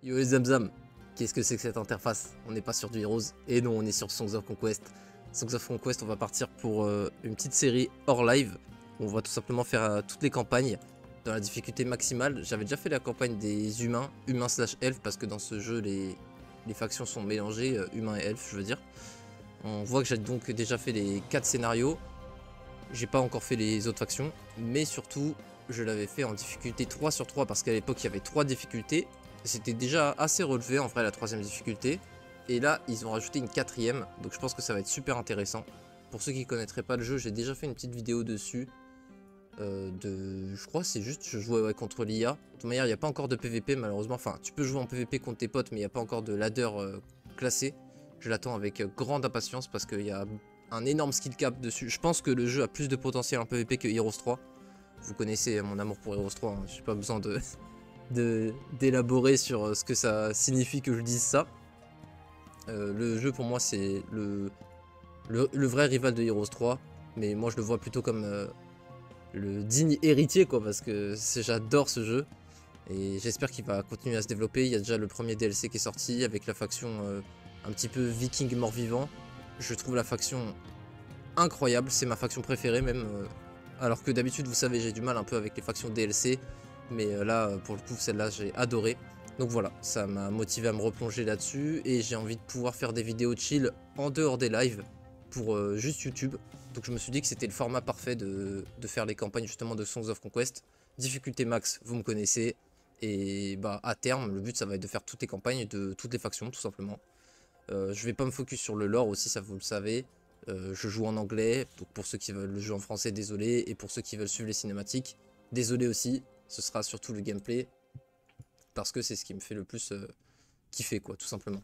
Yo les zamzam, qu'est-ce que c'est que cette interface? On n'est pas sur du Heroes, et non, on est sur Songs of Conquest. Songs of Conquest, on va partir pour une petite série hors live. On va tout simplement faire toutes les campagnes dans la difficulté maximale. J'avais déjà fait la campagne des humains, humains/elfes, parce que dans ce jeu, les factions sont mélangées, humains et elfes, je veux dire. On voit que j'ai donc déjà fait les 4 scénarios. J'ai pas encore fait les autres factions, mais surtout, je l'avais fait en difficulté 3 sur 3, parce qu'à l'époque, il y avait 3 difficultés. C'était déjà assez relevé en vrai la 3ème difficulté. Et là ils ont rajouté une 4ème. Donc je pense que ça va être super intéressant. Pour ceux qui ne connaîtraient pas le jeu, j'ai déjà fait une petite vidéo dessus. Je crois que c'est juste je jouais contre l'IA. De toute manière il n'y a pas encore de PVP malheureusement. Enfin tu peux jouer en PVP contre tes potes mais il n'y a pas encore de ladder classé. Je l'attends avec grande impatience parce qu'il y a un énorme skill cap dessus. Je pense que le jeu a plus de potentiel en PVP que Heroes 3. Vous connaissez mon amour pour Heroes 3. Hein. J'ai pas besoin d'élaborer sur ce que ça signifie que je dise ça. Le jeu pour moi c'est le vrai rival de Heroes 3, mais moi je le vois plutôt comme le digne héritier quoi, parce que j'adore ce jeu et j'espère qu'il va continuer à se développer. Il y a déjà le premier DLC qui est sorti avec la faction un petit peu viking mort-vivant. Je trouve la faction incroyable, c'est ma faction préférée même, alors que d'habitude vous savez j'ai du mal un peu avec les factions DLC. Mais là, pour le coup, celle-là, j'ai adoré. Donc voilà, ça m'a motivé à me replonger là-dessus. Et j'ai envie de pouvoir faire des vidéos chill en dehors des lives pour juste YouTube. Donc je me suis dit que c'était le format parfait de faire les campagnes justement de Songs of Conquest. Difficulté max, vous me connaissez. Et bah à terme, le but, ça va être de faire toutes les campagnes de toutes les factions, tout simplement. Je vais pas me focus sur le lore aussi, ça vous le savez. Je joue en anglais, donc pour ceux qui veulent le jeu en français, désolé. Et pour ceux qui veulent suivre les cinématiques, désolé aussi. Ce sera surtout le gameplay, parce que c'est ce qui me fait le plus kiffer, quoi, tout simplement.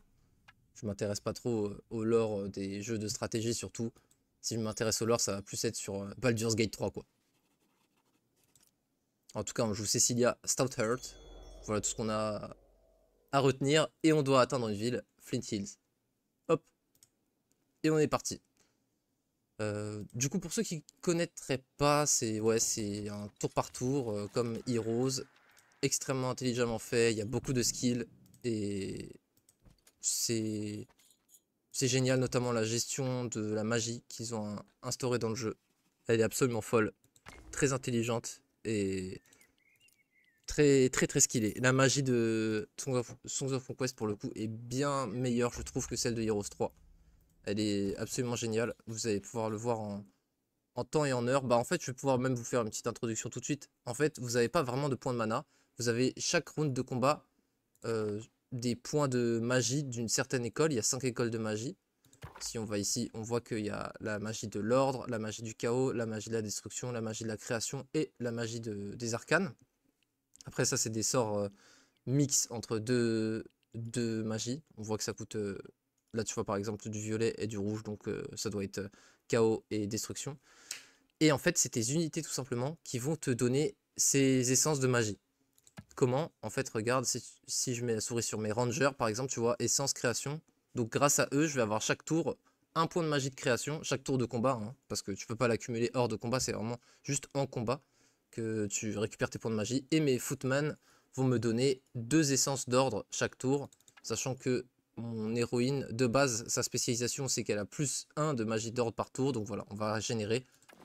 Je m'intéresse pas trop au lore des jeux de stratégie, surtout. Si je m'intéresse au lore, ça va plus être sur Baldur's Gate 3, quoi. En tout cas, on joue Cecilia Stoutheart. Voilà tout ce qu'on a à retenir. Et on doit atteindre une ville, Flint Hills. Hop. Et on est parti. Du coup, pour ceux qui connaîtraient pas, c'est un tour par tour, comme Heroes. Extrêmement intelligemment fait, il y a beaucoup de skills et c'est génial, notamment la gestion de la magie qu'ils ont instaurée dans le jeu. Elle est absolument folle, très intelligente et très très très skillée. La magie de Songs of Conquest pour le coup est bien meilleure je trouve que celle de Heroes 3. Elle est absolument géniale, vous allez pouvoir le voir en temps et en heure. Bah en fait je vais pouvoir même vous faire une petite introduction tout de suite. En fait vous n'avez pas vraiment de points de mana. Vous avez chaque round de combat des points de magie d'une certaine école. Il y a 5 écoles de magie. Si on va ici, on voit qu'il y a la magie de l'ordre, la magie du chaos, la magie de la destruction, la magie de la création et la magie des arcanes. Après ça c'est des sorts mix entre deux magies. On voit que ça coûte... là tu vois par exemple du violet et du rouge, donc ça doit être chaos et destruction. Et en fait c'est tes unités tout simplement qui vont te donner ces essences de magie. Comment? En fait, regarde, si je mets la souris sur mes rangers, par exemple, tu vois, essence, création. Donc grâce à eux, je vais avoir chaque tour un point de magie de création, chaque tour de combat, hein, parce que tu peux pas l'accumuler hors de combat, c'est vraiment juste en combat que tu récupères tes points de magie. Et mes footman vont me donner 2 essences d'ordre chaque tour, sachant que mon héroïne, de base, sa spécialisation, c'est qu'elle a plus 1 de magie d'ordre par tour. Donc voilà, on va générer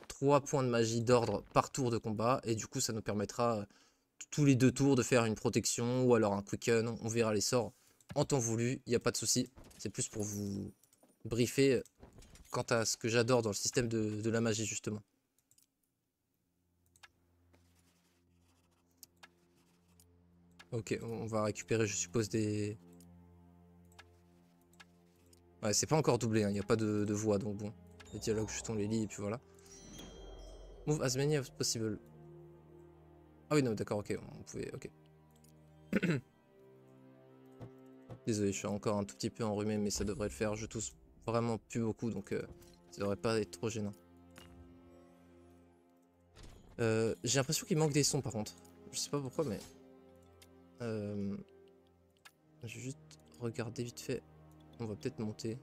3 points de magie d'ordre par tour de combat, et du coup, ça nous permettra tous les 2 tours de faire une protection ou alors un quicken, on verra les sorts en temps voulu, il n'y a pas de souci. C'est plus pour vous briefer quant à ce que j'adore dans le système de la magie justement. Ok, on va récupérer je suppose des... Ouais, c'est pas encore doublé, il n'y a pas de voix, donc bon. Les dialogues, jetons les lits et puis voilà. Move as many as possible. Ah oui, non, d'accord, ok, on pouvait... Ok. Désolé, je suis encore un tout petit peu enrhumé, mais ça devrait le faire. Je tousse vraiment plus beaucoup, donc ça devrait pas être trop gênant. J'ai l'impression qu'il manque des sons par contre. Je sais pas pourquoi, mais... je vais juste regarder vite fait. On va peut-être monter.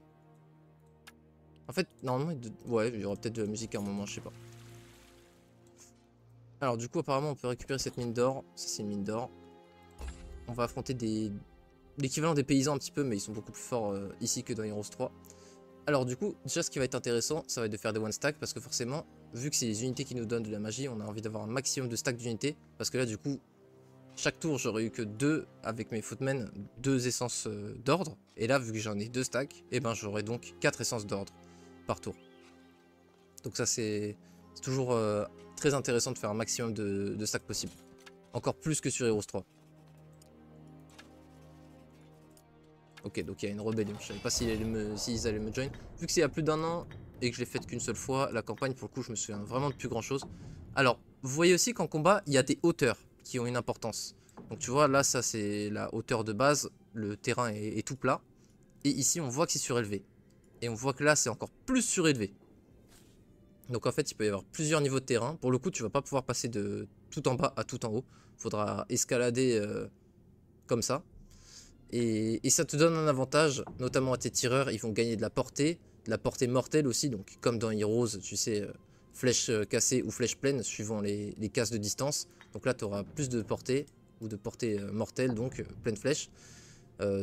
En fait, normalement, ouais, il y aura peut-être de la musique à un moment, je sais pas. Alors du coup, apparemment, on peut récupérer cette mine d'or. Ça, c'est une mine d'or. On va affronter des l'équivalent des paysans un petit peu, mais ils sont beaucoup plus forts ici que dans Heroes 3. Alors du coup, déjà ce qui va être intéressant, ça va être de faire des one stack, parce que forcément, vu que c'est les unités qui nous donnent de la magie, on a envie d'avoir un maximum de stack d'unités, parce que là du coup, chaque tour j'aurais eu que 2 avec mes footmen, 2 essences d'ordre, et là vu que j'en ai 2 stacks, et ben j'aurai donc 4 essences d'ordre par tour. Donc ça c'est toujours très intéressant de faire un maximum de stacks possible. Encore plus que sur Heroes 3. Ok, donc il y a une rébellion. Je savais pas s'ils allaient me join. Vu que c'est il y a plus d'un an et que je l'ai faite qu'une seule fois, la campagne, pour le coup, je me souviens vraiment de plus grand chose. Alors, vous voyez aussi qu'en combat, il y a des hauteurs qui ont une importance. Donc tu vois, là, ça c'est la hauteur de base. Le terrain est tout plat. Et ici, on voit que c'est surélevé. Et on voit que là, c'est encore plus surélevé. Donc en fait, il peut y avoir plusieurs niveaux de terrain. Pour le coup, tu vas pas pouvoir passer de tout en bas à tout en haut. Il faudra escalader comme ça. Et ça te donne un avantage, notamment à tes tireurs, ils vont gagner de la portée mortelle aussi, donc comme dans Heroes, tu sais, flèche cassée ou flèche pleine, suivant les cases de distance. Donc là, tu auras plus de portée, ou de portée mortelle, donc pleine flèche.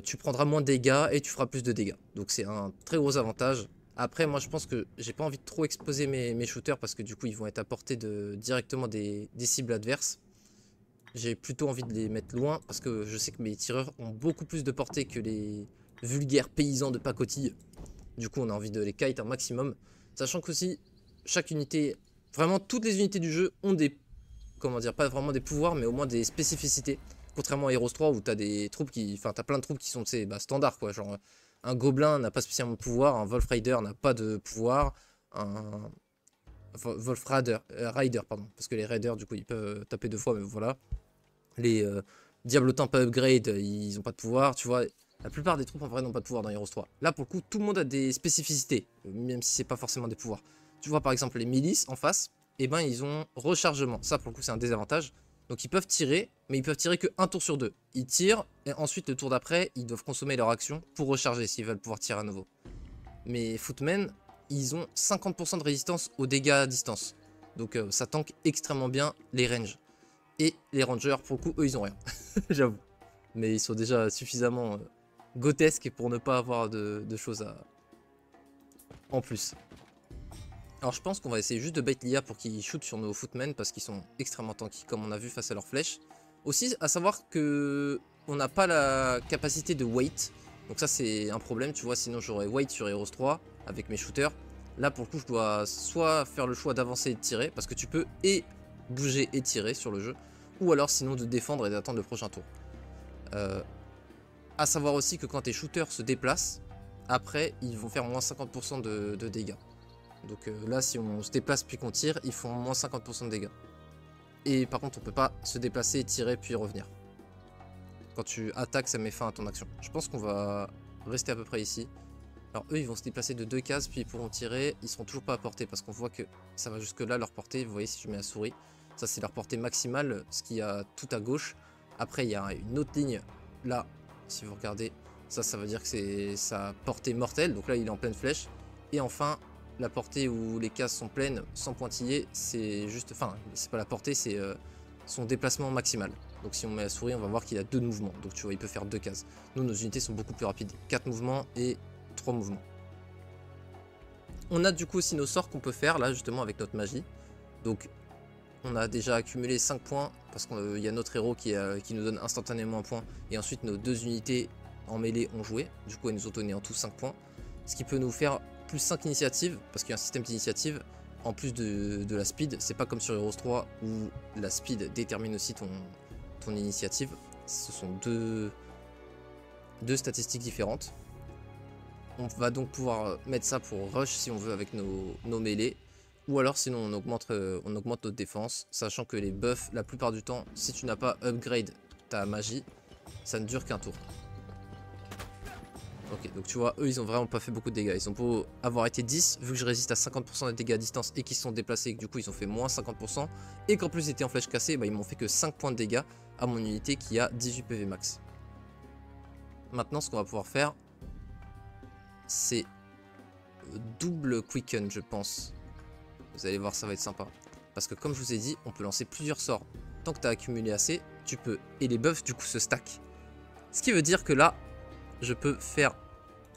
Tu prendras moins de dégâts et tu feras plus de dégâts. Donc c'est un très gros avantage. Après, moi je pense que j'ai pas envie de trop exposer mes shooters, parce que du coup, ils vont être à portée directement des cibles adverses. J'ai plutôt envie de les mettre loin, parce que je sais que mes tireurs ont beaucoup plus de portée que les vulgaires paysans de pacotille. Du coup, on a envie de les kite un maximum. Sachant qu'aussi, chaque unité, vraiment toutes les unités du jeu ont des, comment dire, pas vraiment des pouvoirs, mais au moins des spécificités. Contrairement à Heroes 3 où t'as des troupes qui, enfin t'as plein de troupes qui sont standards quoi. Genre un gobelin n'a pas spécialement de pouvoir, un Wolf Rider n'a pas de pouvoir, un Wolf Rider, pardon, parce que les Raiders du coup ils peuvent taper 2 fois, mais voilà. Les diablotins pas upgrade, ils ont pas de pouvoir, tu vois. La plupart des troupes en vrai n'ont pas de pouvoir dans Heroes 3. Là pour le coup, tout le monde a des spécificités, même si c'est pas forcément des pouvoirs. Tu vois par exemple les milices en face, et ben ils ont rechargement. Ça pour le coup c'est un désavantage. Donc ils peuvent tirer, mais ils peuvent tirer que un tour sur 2. Ils tirent, et ensuite le tour d'après, ils doivent consommer leur action pour recharger s'ils veulent pouvoir tirer à nouveau. Mais Footmen, ils ont 50% de résistance aux dégâts à distance. Donc ça tank extrêmement bien les ranges. Et les rangers, pour le coup, eux, ils ont rien. J'avoue. Mais ils sont déjà suffisamment grotesques pour ne pas avoir de choses en plus. Alors je pense qu'on va essayer juste de bait l'IA pour qu'ils shootent sur nos footmen, parce qu'ils sont extrêmement tanky, comme on a vu face à leurs flèches. Aussi, à savoir que on n'a pas la capacité de wait. Donc ça, c'est un problème, tu vois. Sinon, j'aurais wait sur Heroes 3 avec mes shooters. Là, pour le coup, je dois soit faire le choix d'avancer et de tirer, parce que tu peux et bouger et tirer sur le jeu, ou alors sinon de défendre et d'attendre le prochain tour. À savoir aussi que quand tes shooters se déplacent, après ils vont faire moins 50% de dégâts. Donc là si on se déplace puis qu'on tire, ils font moins 50% de dégâts. Et par contre on peut pas se déplacer, tirer puis revenir. Quand tu attaques, ça met fin à ton action. Je pense qu'on va rester à peu près ici. Alors eux ils vont se déplacer de 2 cases puis ils pourront tirer, ils seront toujours pas à portée, parce qu'on voit que ça va jusque là leur portée. Vous voyez si je mets la souris, ça c'est leur portée maximale, ce qu'il y a tout à gauche. Après il y a une autre ligne là, si vous regardez, ça veut dire que c'est sa portée mortelle, donc là il est en pleine flèche. Et enfin la portée où les cases sont pleines sans pointiller, c'est juste, enfin c'est pas la portée, c'est son déplacement maximal. Donc si on met la souris, on va voir qu'il a 2 mouvements, donc tu vois il peut faire 2 cases. Nous nos unités sont beaucoup plus rapides, 4 mouvements et 3 mouvements. On a du coup aussi nos sorts qu'on peut faire là justement avec notre magie. Donc on a déjà accumulé 5 points, parce qu'il y a notre héros qui nous donne instantanément un point. Et ensuite nos 2 unités en mêlée ont joué. Du coup elles nous ont donné en tout 5 points. Ce qui peut nous faire plus 5 initiatives, parce qu'il y a un système d'initiative. En plus de la speed, c'est pas comme sur Heroes 3 où la speed détermine aussi ton initiative. Ce sont deux statistiques différentes. On va donc pouvoir mettre ça pour rush si on veut avec nos mêlées. Ou alors sinon on augmente notre défense. Sachant que les buffs, la plupart du temps, si tu n'as pas upgrade ta magie, ça ne dure qu'un tour. Ok, donc tu vois, eux ils ont vraiment pas fait beaucoup de dégâts. Ils ont beau avoir été 10, vu que je résiste à 50% des dégâts à distance et qu'ils se sont déplacés, et que du coup ils ont fait moins 50%. Et qu'en plus ils étaient en flèche cassée, bah, ils m'ont fait que 5 points de dégâts à mon unité qui a 18 PV max. Maintenant ce qu'on va pouvoir faire, c'est double quicken je pense. Vous allez voir, ça va être sympa. Parce que comme je vous ai dit, on peut lancer plusieurs sorts. Tant que tu as accumulé assez, tu peux. Et les buffs du coup se stack. Ce qui veut dire que là, je peux faire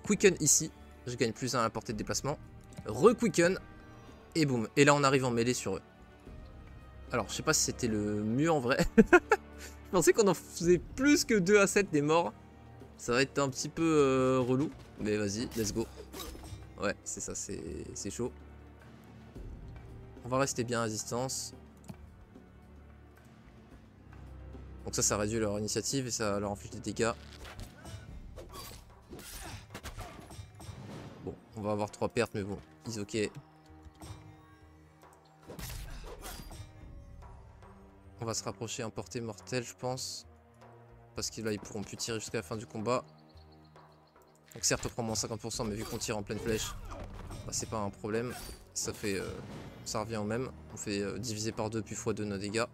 Quicken ici. Je gagne +1 à la portée de déplacement. Re-Quicken. Et boum. Et là, on arrive en mêlée sur eux. Alors, je sais pas si c'était le mieux en vrai. Je pensais qu'on en faisait plus que 2 à 7 des morts. Ça va être un petit peu relou. Mais vas-y, let's go. Ouais, c'est ça, c'est chaud. On va rester bien à distance. Donc ça réduit leur initiative et ça leur inflige des dégâts. Bon, on va avoir 3 pertes, mais bon, is ok. On va se rapprocher en portée mortelle, je pense. Parce que là, ils pourront plus tirer jusqu'à la fin du combat. Donc certes, on prend moins 50%, mais vu qu'on tire en pleine flèche, bah, c'est pas un problème. Ça fait, ça revient au même. On fait diviser par 2 puis x2 nos dégâts.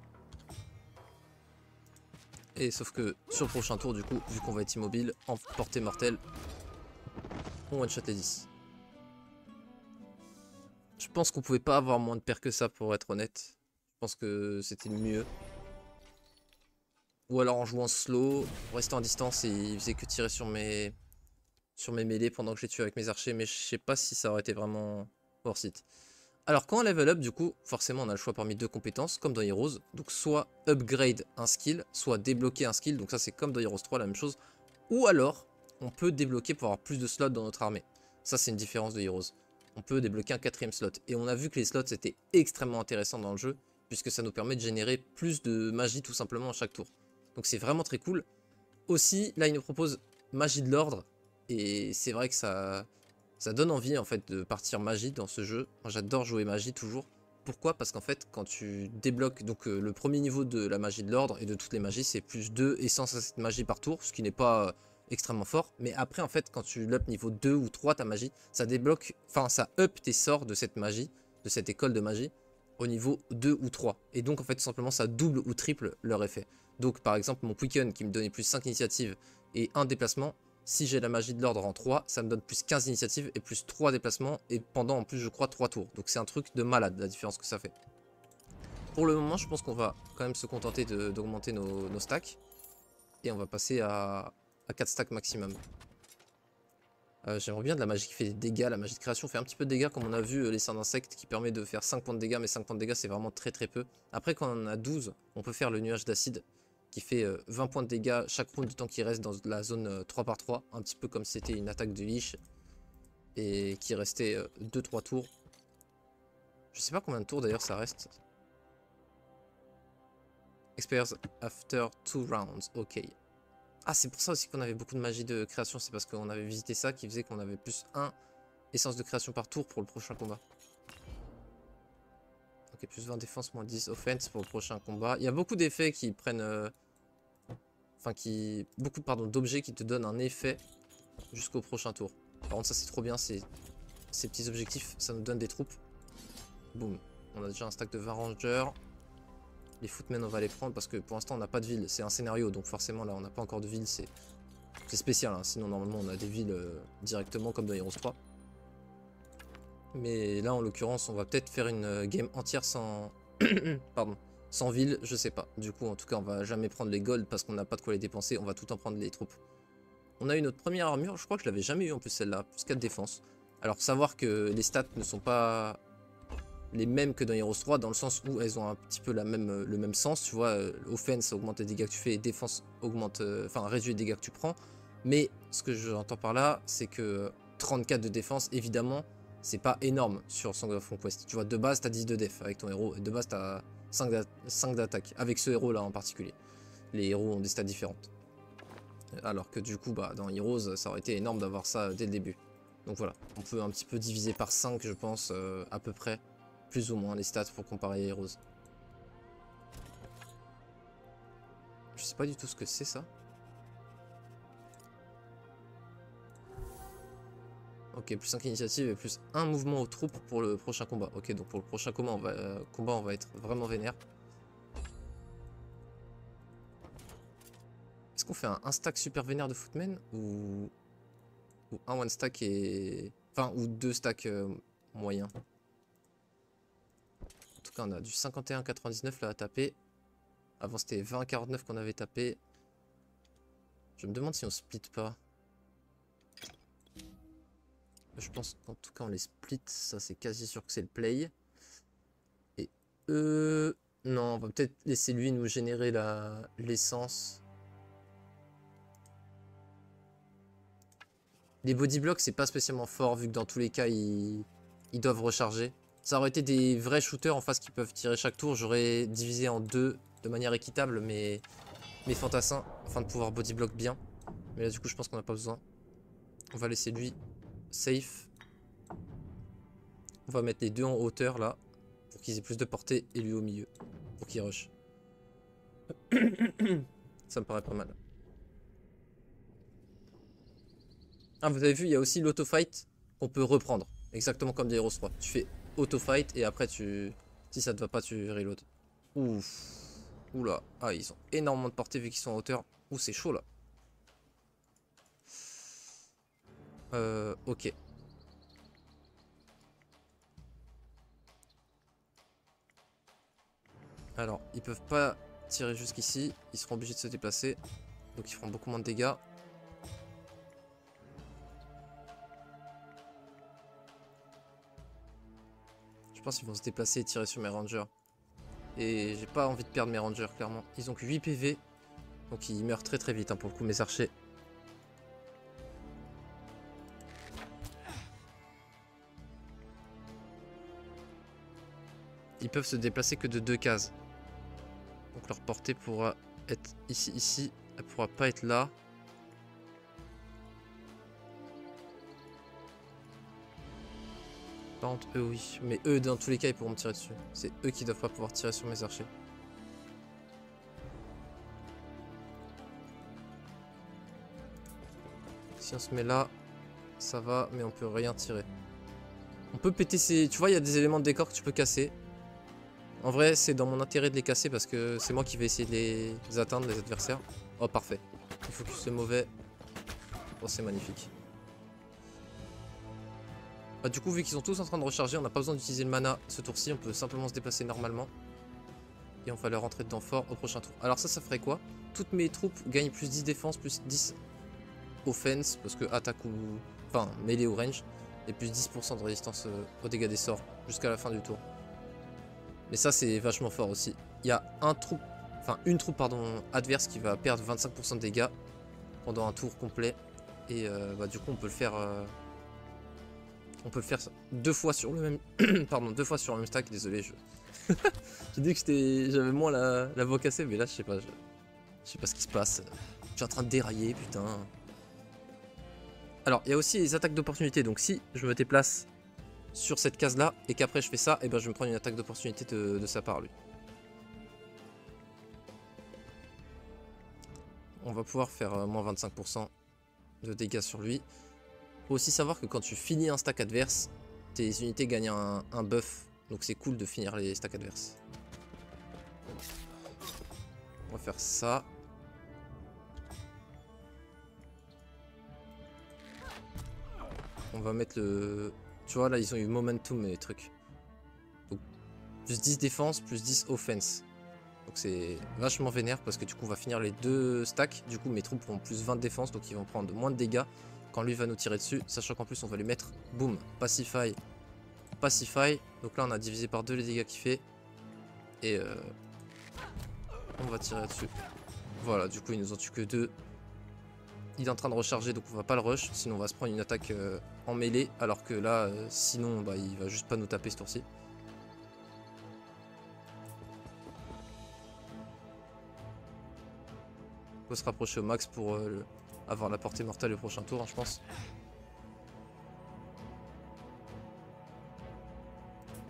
Et sauf que sur le prochain tour, du coup, vu qu'on va être immobile, en portée mortelle, on one-shot les 10. Je pense qu'on pouvait pas avoir moins de pertes que ça, pour être honnête. Je pense que c'était le mieux. Ou alors en jouant slow, en restant à distance et il faisait que tirer sur mes mêlées pendant que je les tue avec mes archers. Mais je sais pas si ça aurait été vraiment worth it. Alors quand on level up, du coup, forcément on a le choix parmi 2 compétences, comme dans Heroes. Donc soit upgrade un skill, soit débloquer un skill. Donc ça c'est comme dans Heroes 3, la même chose. Ou alors, on peut débloquer pour avoir plus de slots dans notre armée. Ça c'est une différence de Heroes. On peut débloquer un 4ème slot. Et on a vu que les slots étaient extrêmement intéressants dans le jeu, puisque ça nous permet de générer plus de magie tout simplement à chaque tour. Donc c'est vraiment très cool. Aussi, là il nous propose magie de l'ordre. Et c'est vrai que ça donne envie en fait de partir magie dans ce jeu. Moi j'adore jouer magie toujours. Pourquoi? Parce qu'en fait quand tu débloques donc le premier niveau de la magie de l'ordre et de toutes les magies, c'est +2 essence à cette magie par tour, ce qui n'est pas extrêmement fort. Mais après en fait quand tu l'up niveau 2 ou 3 ta magie, ça débloque, enfin ça up tes sorts de cette magie, de cette école de magie au niveau 2 ou 3. Et donc en fait tout simplement ça double ou triple leur effet. Donc par exemple mon Quicken qui me donnait plus 5 initiatives et 1 déplacement, si j'ai la magie de l'ordre en 3, ça me donne plus 15 initiatives et plus 3 déplacements et pendant en plus je crois 3 tours. Donc c'est un truc de malade la différence que ça fait. Pour le moment je pense qu'on va quand même se contenter d'augmenter nos stacks. Et on va passer à 4 stacks maximum. J'aimerais bien de la magie qui fait des dégâts. La magie de création fait un petit peu de dégâts comme on a vu les sorts d'insectes qui permet de faire 5 points de dégâts. Mais 5 points de dégâts c'est vraiment très très peu. Après quand on en a 12 on peut faire le nuage d'acide qui fait 20 points de dégâts chaque round du temps qui reste dans la zone 3/3. Un petit peu comme si c'était une attaque de Lich. Et qui restait 2-3 tours. Je sais pas combien de tours d'ailleurs ça reste. Expires after 2 rounds. Ok. Ah, c'est pour ça aussi qu'on avait beaucoup de magie de création. C'est parce qu'on avait visité ça qui faisait qu'on avait plus 1 essence de création par tour pour le prochain combat. Ok, plus 20 défense, moins 10 offense pour le prochain combat. Il y a beaucoup d'effets qui prennent... Enfin, beaucoup d'objets qui te donnent un effet jusqu'au prochain tour. Par contre, ça c'est trop bien. Ces petits objectifs, ça nous donne des troupes. Boum. On a déjà un stack de 20 rangers. Les footmen, on va les prendre parce que pour l'instant, on n'a pas de ville. C'est un scénario, donc forcément, là, on n'a pas encore de ville. C'est spécial, hein. Sinon, normalement, on a des villes directement comme dans Heroes 3. Mais là, en l'occurrence, on va peut-être faire une game entière sans... Pardon. Sans ville, je sais pas. Du coup, en tout cas, on va jamais prendre les golds parce qu'on n'a pas de quoi les dépenser. On va tout en prendre les troupes. On a eu notre première armure. Je crois que je l'avais jamais eu en plus, celle-là. Plus 4 défense. Alors, savoir que les stats ne sont pas les mêmes que dans Heroes 3, dans le sens où elles ont un petit peu le même sens, tu vois, offense augmente les dégâts que tu fais et défense augmente, réduit les dégâts que tu prends. Mais ce que j'entends par là, c'est que 34 de défense, évidemment, c'est pas énorme sur Song of Conquest. Tu vois, de base, t'as 10 de def avec ton héros, et de base, t'as 5 d'attaque, avec ce héros-là en particulier. Les héros ont des stats différentes. Alors que du coup, bah, dans Heroes, ça aurait été énorme d'avoir ça dès le début. Donc voilà, on peut un petit peu diviser par 5, je pense, à peu près. Plus ou moins les stats pour comparer à Heroes. Je sais pas du tout ce que c'est ça. Ok, plus 5 initiatives et plus 1 mouvement aux troupes pour le prochain combat. Ok, donc pour le prochain combat, on va être vraiment vénère. Est-ce qu'on fait un stack super vénère de footmen ou un one stack et... Enfin, ou 2 stacks moyens. En tout cas, on a du 51,99 là à taper. Avant, c'était 20,49 qu'on avait tapé. Je me demande si on split pas. Je pense qu'en tout cas on les split, ça c'est quasi sûr que c'est le play. Et non, on va peut-être laisser lui nous générer l'essence. Les body blocks c'est pas spécialement fort vu que dans tous les cas ils doivent recharger. Ça aurait été des vrais shooters en face qui peuvent tirer chaque tour, j'aurais divisé en deux de manière équitable mes fantassins afin de pouvoir body block bien. Mais là du coup je pense qu'on n'a pas besoin. On va laisser lui safe. On va mettre les deux en hauteur là pour qu'ils aient plus de portée et lui au milieu pour qu'il rush. Ça me paraît pas mal. Ah, vous avez vu, il y a aussi l'auto-fight qu'on peut reprendre. Exactement comme des Heroes 3. Tu fais auto-fight et après tu... Si ça te va pas, tu reload. Ouf. Oula. Ah, ils ont énormément de portée vu qu'ils sont en hauteur. Ouh, c'est chaud là. Ok. Alors, ils peuvent pas tirer jusqu'ici. Ils seront obligés de se déplacer. Donc ils feront beaucoup moins de dégâts. Je pense qu'ils vont se déplacer et tirer sur mes rangers. Et j'ai pas envie de perdre mes rangers, clairement. Ils ont que 8 PV. Donc ils meurent très très vite hein, pour le coup, mes archers. Ils peuvent se déplacer que de 2 cases. Donc leur portée pourra être ici. Elle pourra pas être là. Par contre, eux oui. Mais eux, dans tous les cas, ils pourront me tirer dessus. C'est eux qui doivent pas pouvoir tirer sur mes archers. Si on se met là, ça va, mais on peut rien tirer. On peut péter ces... Tu vois, il y a des éléments de décor que tu peux casser. En vrai, c'est dans mon intérêt de les casser parce que c'est moi qui vais essayer de les atteindre, les adversaires. Oh, parfait. Il focus le mauvais. Oh, c'est magnifique. Bah, du coup, vu qu'ils sont tous en train de recharger, on n'a pas besoin d'utiliser le mana ce tour-ci. On peut simplement se déplacer normalement. Et on va leur rentrer dedans fort au prochain tour. Alors ça ferait quoi? Toutes mes troupes gagnent plus 10 défense, plus 10 offense. Parce que attaque ou... Enfin, mêlée ou range. Et plus 10% de résistance aux dégâts des sorts jusqu'à la fin du tour. Mais ça c'est vachement fort aussi. Il y a une troupe adverse qui va perdre 25% de dégâts pendant un tour complet. Et bah, du coup on peut le faire deux fois sur le même deux fois sur le même stack. Désolé, j'ai dit que j'avais moins la voix cassée, mais là je sais pas ce qui se passe. Je suis en train de dérailler, putain. Alors il y a aussi les attaques d'opportunité. Donc si je me déplace sur cette case là et qu'après je fais ça, et ben je vais me prendre une attaque d'opportunité de sa part lui. On va pouvoir faire moins 25% de dégâts sur lui. Faut aussi savoir que quand tu finis un stack adverse, tes unités gagnent un buff. Donc c'est cool de finir les stacks adverses. On va faire ça. On va mettre le... Tu vois là ils ont eu momentum et les trucs. Donc plus 10 défense, plus 10 offense. Donc c'est vachement vénère parce que du coup on va finir les deux stacks. Du coup mes troupes ont plus 20 de défense, donc ils vont prendre moins de dégâts quand lui va nous tirer dessus. Sachant qu'en plus on va lui mettre, boum, pacify. Donc là on a divisé par 2 les dégâts qu'il fait. Et on va tirer dessus. Voilà, du coup ils nous ont tué que 2. Il est en train de recharger donc on va pas le rush. Sinon on va se prendre une attaque en mêlée. Alors que là sinon bah, il va juste pas nous taper ce tour-ci. Faut se rapprocher au max pour avoir la portée mortelle le prochain tour, hein, je pense.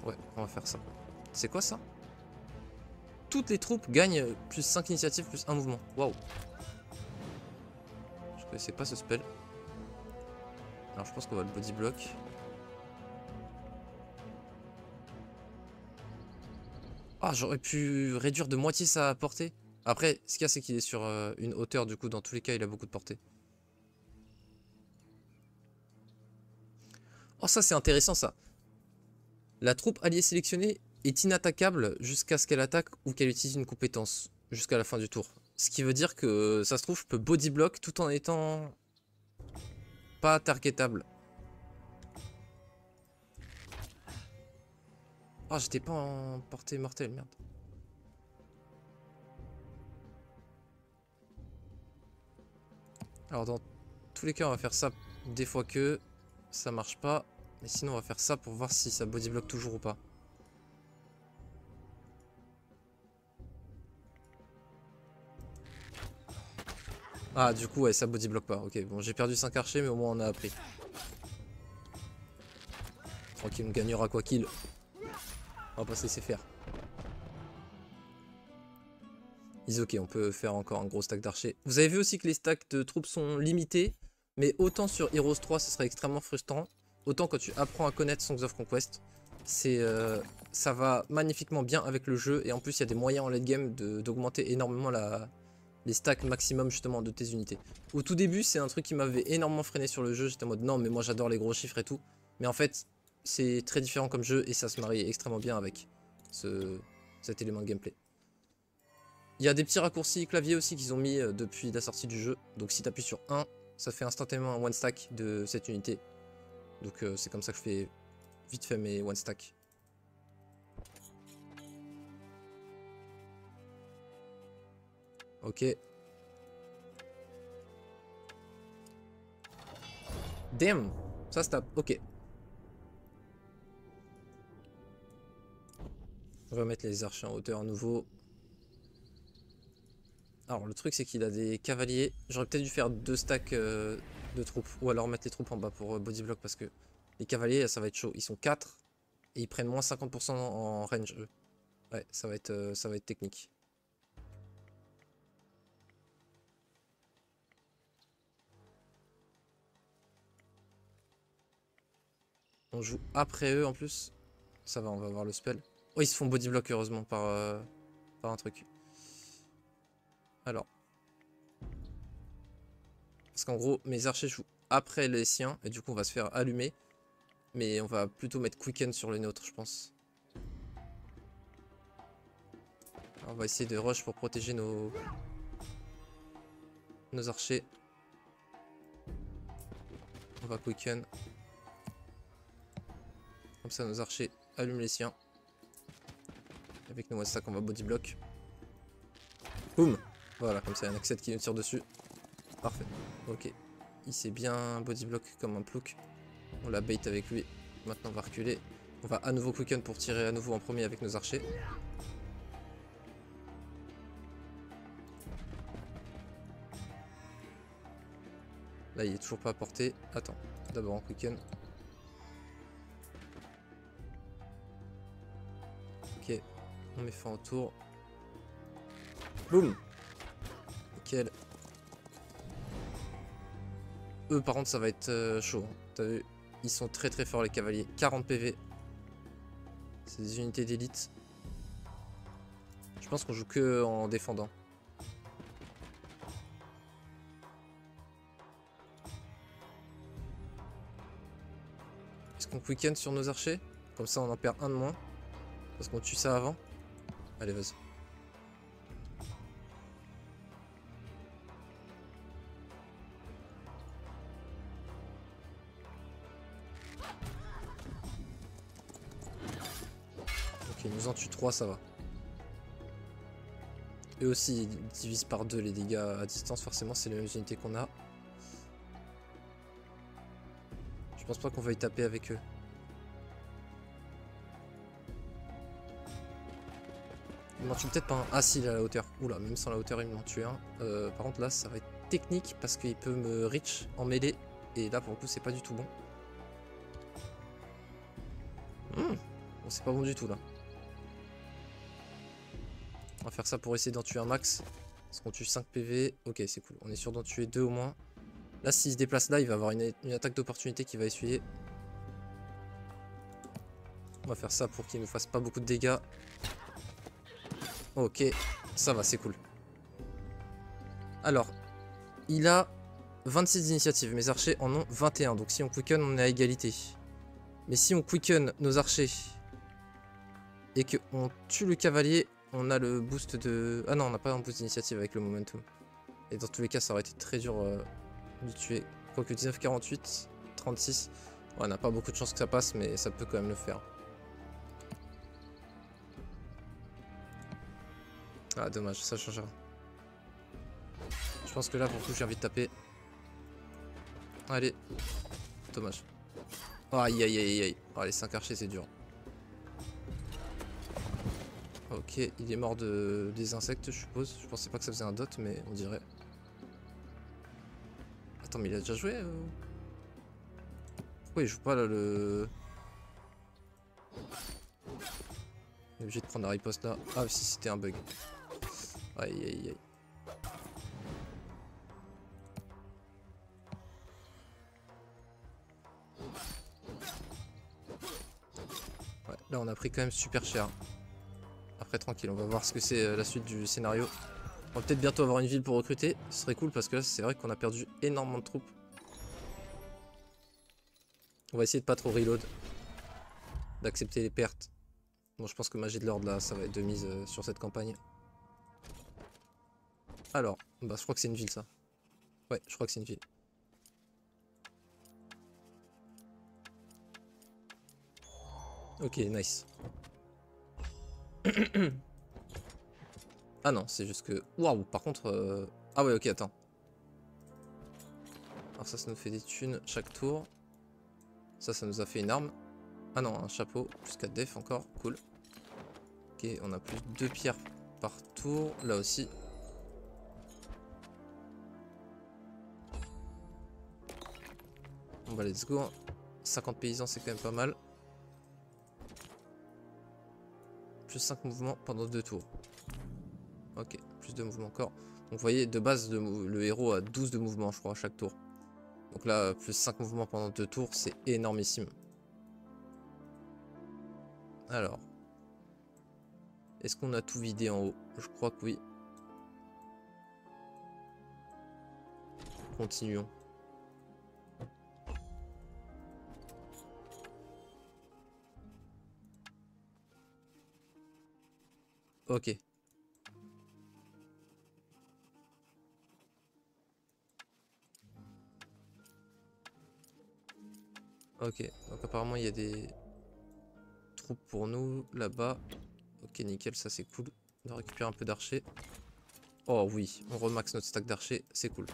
Ouais, on va faire ça. C'est quoi ça? Toutes les troupes gagnent plus 5 initiatives, plus 1 mouvement. Waouh. Je connaissais pas ce spell. Alors je pense qu'on va le body block. Ah, j'aurais pu réduire de moitié sa portée. Après, ce qu'il y a, c'est qu'il est sur une hauteur, du coup, dans tous les cas, il a beaucoup de portée. Oh, ça, c'est intéressant, ça. La troupe alliée sélectionnée est inattaquable jusqu'à ce qu'elle attaque ou qu'elle utilise une compétence, jusqu'à la fin du tour. Ce qui veut dire que ça se trouve, je peux body block tout en étant pas targetable. Oh, j'étais pas en portée mortelle, merde. Alors dans tous les cas, on va faire ça des fois que ça marche pas. Mais sinon, on va faire ça pour voir si ça body block toujours ou pas. Ah, du coup, ouais, ça body block pas. Ok, bon, j'ai perdu 5 archers, mais au moins on a appris. Tranquille, on gagnera quoi qu'il. On va pas se laisser faire. Ils ok, on peut faire encore un gros stack d'archers. Vous avez vu aussi que les stacks de troupes sont limités. Mais autant sur Heroes 3, ce serait extrêmement frustrant. Autant quand tu apprends à connaître Songs of Conquest. Ça va magnifiquement bien avec le jeu. Et en plus, il y a des moyens en late game d'augmenter énormément les stacks maximum justement de tes unités. Au tout début, c'est un truc qui m'avait énormément freiné sur le jeu. J'étais en mode non, mais moi j'adore les gros chiffres et tout. Mais en fait, c'est très différent comme jeu et ça se marie extrêmement bien avec cet élément de gameplay. Il y a des petits raccourcis clavier aussi qu'ils ont mis depuis la sortie du jeu. Donc si tu appuies sur 1, ça fait instantanément un one stack de cette unité. Donc c'est comme ça que je fais vite fait mes one stack. Ok. Damn. Ça se tape. Ok. On va mettre les archers en hauteur à nouveau. Alors le truc c'est qu'il a des cavaliers. J'aurais peut-être dû faire 2 stacks de troupes. Ou alors mettre les troupes en bas pour body block parce que les cavaliers ça va être chaud. Ils sont 4 et ils prennent moins 50% en range eux. Ouais, ça va être technique. On joue après eux en plus. Ça va, on va avoir le spell. Oh, ils se font body block heureusement par un truc. Alors. Parce qu'en gros, mes archers jouent après les siens. Et du coup, on va se faire allumer. Mais on va plutôt mettre quicken sur les nôtres, je pense. Alors, on va essayer de rush pour protéger nos archers. On va quicken. Comme ça, nos archers allument les siens. Avec nos one stack, on va body block. Boum. Voilà, comme ça, il y a un Acced qui nous tire dessus. Parfait. Ok. Il s'est bien body block comme un plouc. On la bait avec lui. Maintenant, on va reculer. On va à nouveau quicken pour tirer à nouveau en premier avec nos archers. Là, il est toujours pas à portée. Attends. D'abord, on quicken. Ok. On met fin au tour. Boum. Nickel. Eux par contre ça va être chaud. T'as vu, ils sont très très forts les cavaliers. 40 PV. C'est des unités d'élite. Je pense qu'on joue que en défendant. Est-ce qu'on quicken sur nos archers? Comme ça on en perd un de moins. Parce qu'on tue ça avant. Allez vas-y. Ok, ils nous en tuent 3, ça va. Eux aussi, ils divisent par 2 les dégâts à distance, forcément, c'est les mêmes unités qu'on a. Je pense pas qu'on va y taper avec eux. Il m'en tue peut-être pas un. Ah si, il est à la hauteur. Oula, même sans la hauteur, il m'en tue un. Par contre, là, ça va être technique parce qu'il peut me reach en mêlée. Et là, pour le coup, c'est pas du tout bon. Bon, c'est pas bon du tout, là. On va faire ça pour essayer d'en tuer un max. Parce qu'on tue 5 PV. Ok, c'est cool. On est sûr d'en tuer 2 au moins. Là, s'il se déplace là, il va avoir une attaque d'opportunité qui va essuyer. On va faire ça pour qu'il ne fasse pas beaucoup de dégâts. Ok, ça va, c'est cool. Alors, il a 26 initiatives. Mes archers en ont 21. Donc si on quicken, on est à égalité. Mais si on quicken nos archers et qu'on tue le cavalier, On a le boost de... Ah non, on n'a pas un boost d'initiative avec le momentum. Et dans tous les cas, ça aurait été très dur de tuer. Quoique 19,48, 36. Ouais, on n'a pas beaucoup de chance que ça passe, mais ça peut quand même le faire. Ah, dommage, ça changera. Je pense que là, pour le coup, j'ai envie de taper. Allez. Dommage. Oh, aïe, aïe, aïe, aïe. Oh, les 5 archers, c'est dur. Ok, il est mort des insectes, je suppose. Je pensais pas que ça faisait un dot, mais on dirait. Attends, mais il a déjà joué Pourquoi il joue pas là le... Il est obligé de prendre la riposte là. Ah, si c'était un bug. Aïe, aïe, aïe. Ouais, là on a pris quand même super cher. Après tranquille, on va voir ce que c'est la suite du scénario. On va peut-être bientôt avoir une ville pour recruter. Ce serait cool parce que là c'est vrai qu'on a perdu énormément de troupes. On va essayer de pas trop reload. D'accepter les pertes. Bon, je pense que Magie de l'Ordre là ça va être de mise sur cette campagne. Alors, bah je crois que c'est une ville ça. Ouais, je crois que c'est une ville. Ok, nice. Ah non, c'est juste que... Waouh, par contre... Ah ouais, ok, attends. Alors ça nous fait des thunes chaque tour. Ça nous a fait une arme. Ah non, un chapeau, plus 4 def encore, cool. Ok, on a plus 2 pierres par tour, là aussi. Bon bah let's go. 50 paysans, c'est quand même pas mal. Plus 5 mouvements pendant 2 tours. Ok, plus de mouvements encore. Donc vous voyez, de base, le héros a 12 de mouvements, je crois, à chaque tour. Donc là, plus 5 mouvements pendant 2 tours, c'est énormissime. Alors. Est-ce qu'on a tout vidé en haut? Je crois que oui. Continuons. Ok. Ok, donc apparemment il y a des troupes pour nous là-bas. Ok, nickel, ça c'est cool. On va récupérer un peu d'archers. Oh oui, on remax notre stack d'archers, c'est cool.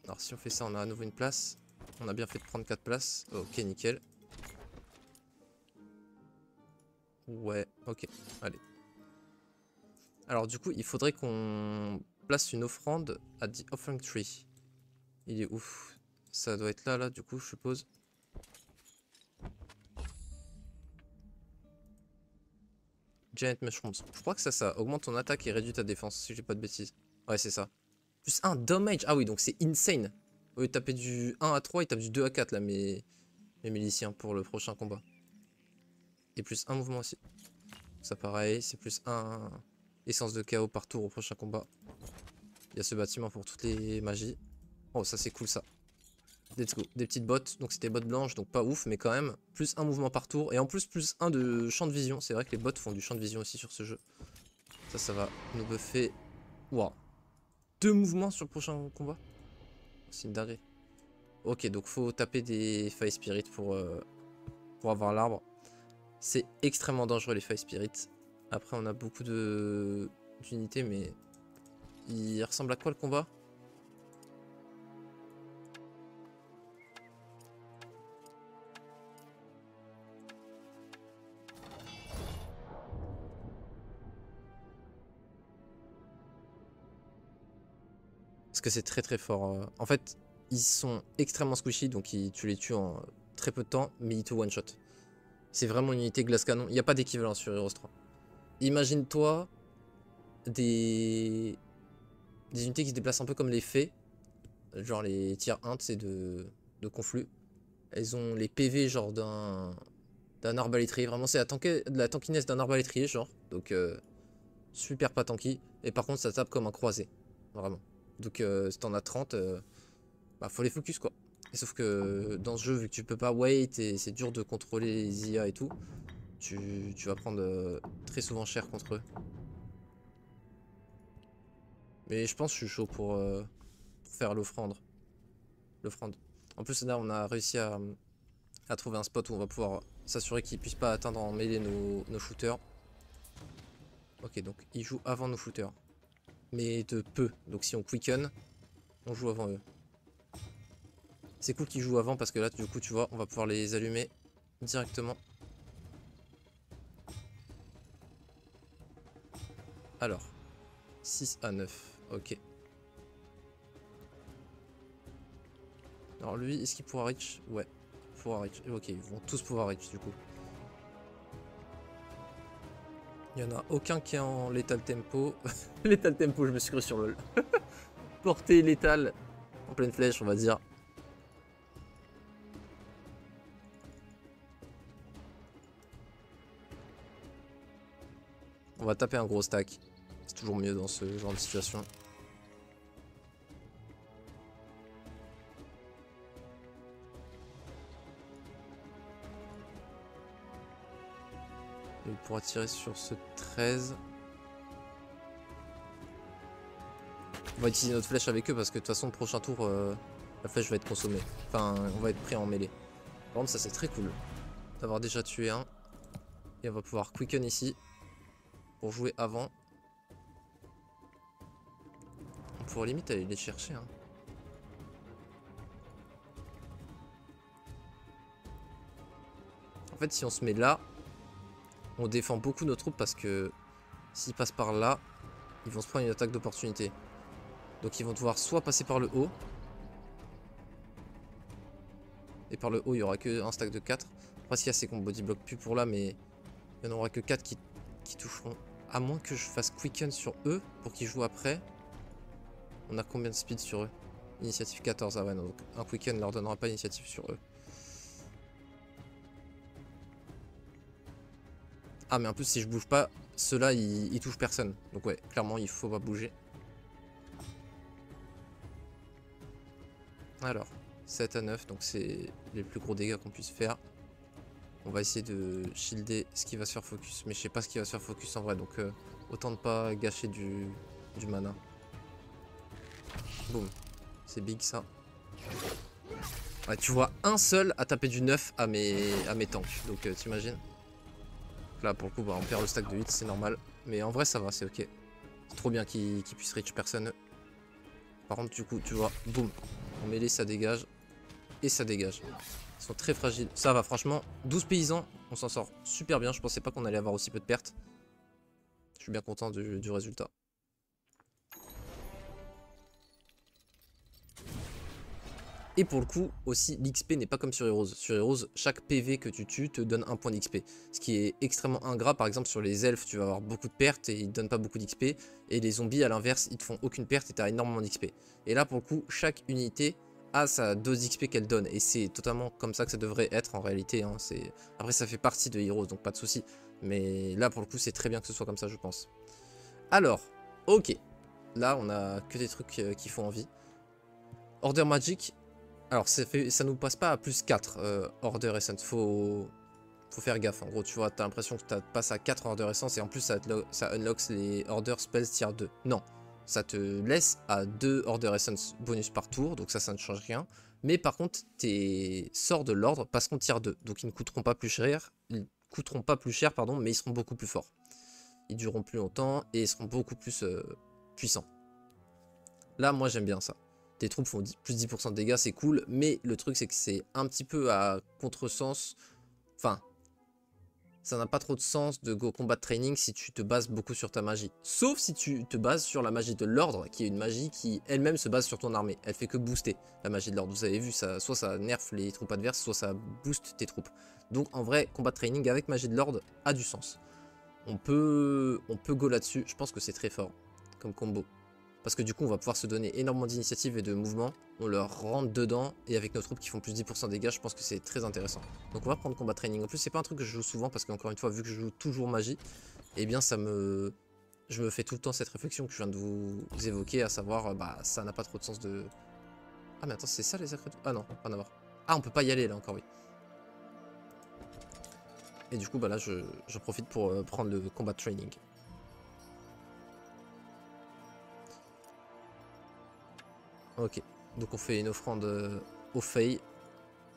Alors si on fait ça, on a à nouveau une place. On a bien fait de prendre 4 places. Ok, nickel. Ouais, ok, allez. Alors du coup, il faudrait qu'on place une offrande à The Offering Tree. Il est ouf. Ça doit être là, là, du coup, je suppose. Giant Mushrooms. Je crois que ça augmente ton attaque et réduit ta défense, si j'ai pas de bêtises. Ouais, c'est ça. Plus 1 damage. Ah oui, donc c'est insane. Au lieu de taper du 1 à 3, il tape du 2 à 4, là, mes miliciens, pour le prochain combat. Et plus 1 mouvement aussi. Ça, pareil, c'est plus 1 essence de chaos par tour au prochain combat. Il y a ce bâtiment pour toutes les magies. Oh, ça, c'est cool, ça. Let's go. Des petites bottes. Donc, c'était bottes blanches, donc pas ouf, mais quand même. Plus 1 mouvement par tour. Et en plus, plus 1 de champ de vision. C'est vrai que les bottes font du champ de vision aussi sur ce jeu. Ça va nous buffer. Waouh. 2 mouvements sur le prochain combat. C'est une dinguerie. Ok, donc faut taper des Fire Spirit pour avoir l'arbre. C'est extrêmement dangereux les Fire Spirit. Après, on a beaucoup d'unités, mais il ressemble à quoi le combat? Parce que c'est très très fort. En fait, ils sont extrêmement squishy, donc tu les tues en très peu de temps, mais ils te one-shot. C'est vraiment une unité glace canon. Il n'y a pas d'équivalent sur Heroes 3. Imagine-toi des unités qui se déplacent un peu comme les fées, genre les tiers 1, c'est de conflux. Elles ont les PV genre d'un arbalétrier. Vraiment, c'est la tankiness d'un arbalétrier, genre. Donc, super pas tanky. Et par contre, ça tape comme un croisé. Vraiment. Donc, si t'en as 30, bah, faut les focus, quoi. Et sauf que dans ce jeu, vu que tu peux pas wait et c'est dur de contrôler les IA et tout, tu vas prendre très souvent cher contre eux. Mais je pense que je suis chaud pour faire l'offrande. En plus là on a réussi à trouver un spot où on va pouvoir s'assurer qu'ils puissent pas atteindre en mêlée nos shooters. Ok, donc ils jouent avant nos shooters. Mais de peu. Donc si on quicken, on joue avant eux. C'est cool qu'ils jouent avant parce que là du coup tu vois on va pouvoir les allumer directement. Alors 6 à 9, ok. Alors lui est-ce qu'il pourra reach? Ouais, il pourra reach. Ok, ils vont tous pouvoir reach du coup. Il n'y en a aucun qui est en létal tempo. Létal tempo, je me suis cru sur LoL. Portée létale en pleine flèche on va dire. On va taper un gros stack. C'est toujours mieux dans ce genre de situation. Et il pourra tirer sur ce 13. On va utiliser notre flèche avec eux parce que de toute façon, le prochain tour, la flèche va être consommée. Enfin, on va être pris en mêlée. Par contre, ça c'est très cool d'avoir déjà tué un. Et on va pouvoir quicken ici pour jouer avant. On pourrait limite aller les chercher. Hein. En fait, si on se met là, on défend beaucoup nos troupes parce que s'ils passent par là, ils vont se prendre une attaque d'opportunité. Donc ils vont devoir soit passer par le haut. Et par le haut, il n'y aura qu'un stack de 4. Après, s'il y a ces qu'on body block plus pour là, mais il n'y en aura que 4 qui toucheront. À moins que je fasse quicken sur eux pour qu'ils jouent après. On a combien de speed sur eux? Initiative 14. Ah ouais, non, donc un quicken ne leur donnera pas initiative sur eux. Ah, mais en plus, si je bouge pas, ceux-là, ils touchent personne. Donc ouais, clairement, il faut pas bouger. Alors, 7 à 9, donc c'est les plus gros dégâts qu'on puisse faire. On va essayer de shielder ce qui va se faire focus. Mais je sais pas ce qui va se faire focus en vrai, donc autant ne pas gâcher du mana. Boum. C'est big ça. Ouais, tu vois un seul à taper du 9 à mes tanks. Donc t'imagines. Là pour le coup bah, on perd le stack de 8, c'est normal. Mais en vrai ça va, c'est ok. C'est trop bien qu'ils puissent reach personne. Par contre du coup tu vois, boum. En mêlée ça dégage. Et ça dégage. Ils sont très fragiles. Ça va franchement, 12 paysans, on s'en sort super bien. Je pensais pas qu'on allait avoir aussi peu de pertes. Je suis bien content du résultat. Et pour le coup, aussi, l'XP n'est pas comme sur Heroes. Sur Heroes, chaque PV que tu tues te donne un point d'XP. Ce qui est extrêmement ingrat. Par exemple, sur les elfes, tu vas avoir beaucoup de pertes et ils te donnent pas beaucoup d'XP. Et les zombies, à l'inverse, ils te font aucune perte et tu as énormément d'XP. Et là, pour le coup, chaque unité a sa dose d'XP qu'elle donne. Et c'est totalement comme ça que ça devrait être en réalité. Hein. Après, ça fait partie de Heroes, donc pas de souci. Mais là, pour le coup, c'est très bien que ce soit comme ça, je pense. Alors, ok. Là, on a que des trucs qui font envie. Order Magic. Alors ça nous passe pas à plus 4 Order Essence, faut faire gaffe. En gros tu vois, t'as l'impression que tu passes à 4 Order Essence et en plus ça unlocks les Order Spells tier 2. Non, ça te laisse à 2 Order Essence bonus par tour, donc ça ne change rien. Mais par contre tes sorts de l'ordre passeront tier 2, donc ils ne coûteront pas plus cher, pardon, mais ils seront beaucoup plus forts. Ils dureront plus longtemps et ils seront beaucoup plus puissants. Là moi j'aime bien ça. Tes troupes font plus 10% de dégâts, c'est cool. Mais le truc, c'est que c'est un petit peu à contresens. Enfin, ça n'a pas trop de sens de go combat training si tu te bases beaucoup sur ta magie. Sauf si tu te bases sur la magie de l'ordre, qui est une magie qui elle-même se base sur ton armée. Elle fait que booster la magie de l'ordre. Vous avez vu, ça, soit ça nerf les troupes adverses, soit ça booste tes troupes. Donc en vrai, combat training avec magie de l'ordre a du sens. On peut go là-dessus. Je pense que c'est très fort comme combo. Parce que du coup on va pouvoir se donner énormément d'initiative et de mouvement. On leur rentre dedans et avec nos troupes qui font plus 10% de dégâts, je pense que c'est très intéressant. Donc on va prendre combat training. En plus c'est pas un truc que je joue souvent parce qu'encore une fois vu que je joue toujours magie, eh bien je me fais tout le temps cette réflexion que je viens de vous évoquer, à savoir bah ça n'a pas trop de sens de... Ah mais attends c'est ça les sacrés... Ah non, pas en avoir. Ah on peut pas y aller là encore oui. Et du coup, bah là, je profite pour prendre le combat training. Ok, donc on fait une offrande aux Fey.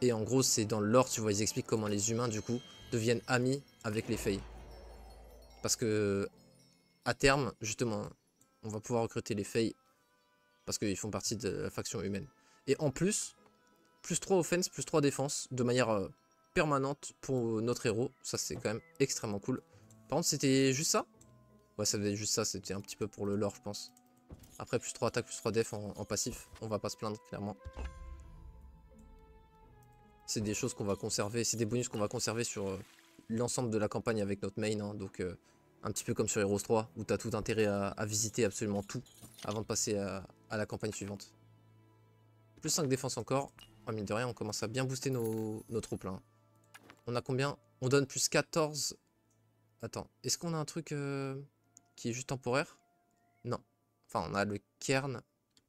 Et en gros, c'est dans le lore, tu vois, ils expliquent comment les humains, du coup, deviennent amis avec les Fey. Parce que, à terme, justement, on va pouvoir recruter les Fey parce qu'ils font partie de la faction humaine. Et en plus, plus 3 offense, plus 3 défense, de manière permanente pour notre héros. Ça, c'est quand même extrêmement cool. Par contre, c'était juste ça? Ouais, ça devait être juste ça, c'était un petit peu pour le lore, je pense. Après, plus 3 attaques, plus 3 def en passif, on va pas se plaindre, clairement. C'est des choses qu'on va conserver, c'est des bonus qu'on va conserver sur l'ensemble de la campagne avec notre main. Hein, donc, un petit peu comme sur Heroes 3, où tu as tout intérêt à visiter absolument tout avant de passer à la campagne suivante. Plus 5 défense encore. Oh, mine de rien, on commence à bien booster nos troupes là. Hein. On a combien? On donne plus 14. Attends, est-ce qu'on a un truc qui est juste temporaire? Non. Enfin, on a le cairn.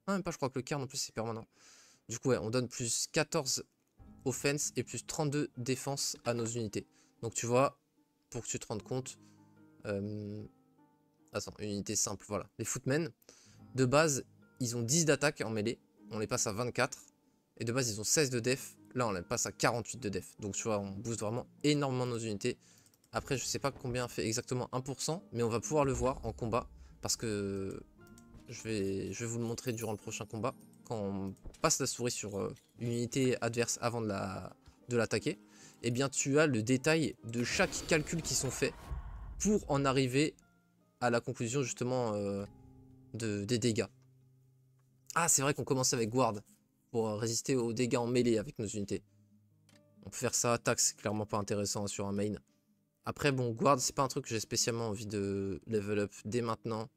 Ah, même pas, je crois que le cairn en plus c'est permanent. Du coup, ouais, on donne plus 14 offense et plus 32 défense à nos unités. Donc tu vois, pour que tu te rendes compte... Attends, une unité simple, voilà. Les footmen, de base, ils ont 10 d'attaque en mêlée. On les passe à 24. Et de base, ils ont 16 de def. Là, on les passe à 48 de def. Donc tu vois, on booste vraiment énormément nos unités. Après, je sais pas combien fait exactement 1%, mais on va pouvoir le voir en combat. Parce que je vais vous le montrer durant le prochain combat. Quand on passe la souris sur une unité adverse avant de l'attaquer, eh bien tu as le détail de chaque calcul qui sont faits pour en arriver à la conclusion justement des dégâts. Ah, c'est vrai qu'on commence avec Guard pour résister aux dégâts en mêlée avec nos unités. On peut faire ça, attaque, c'est clairement pas intéressant sur un main. Après, bon, Guard, c'est pas un truc que j'ai spécialement envie de level up dès maintenant.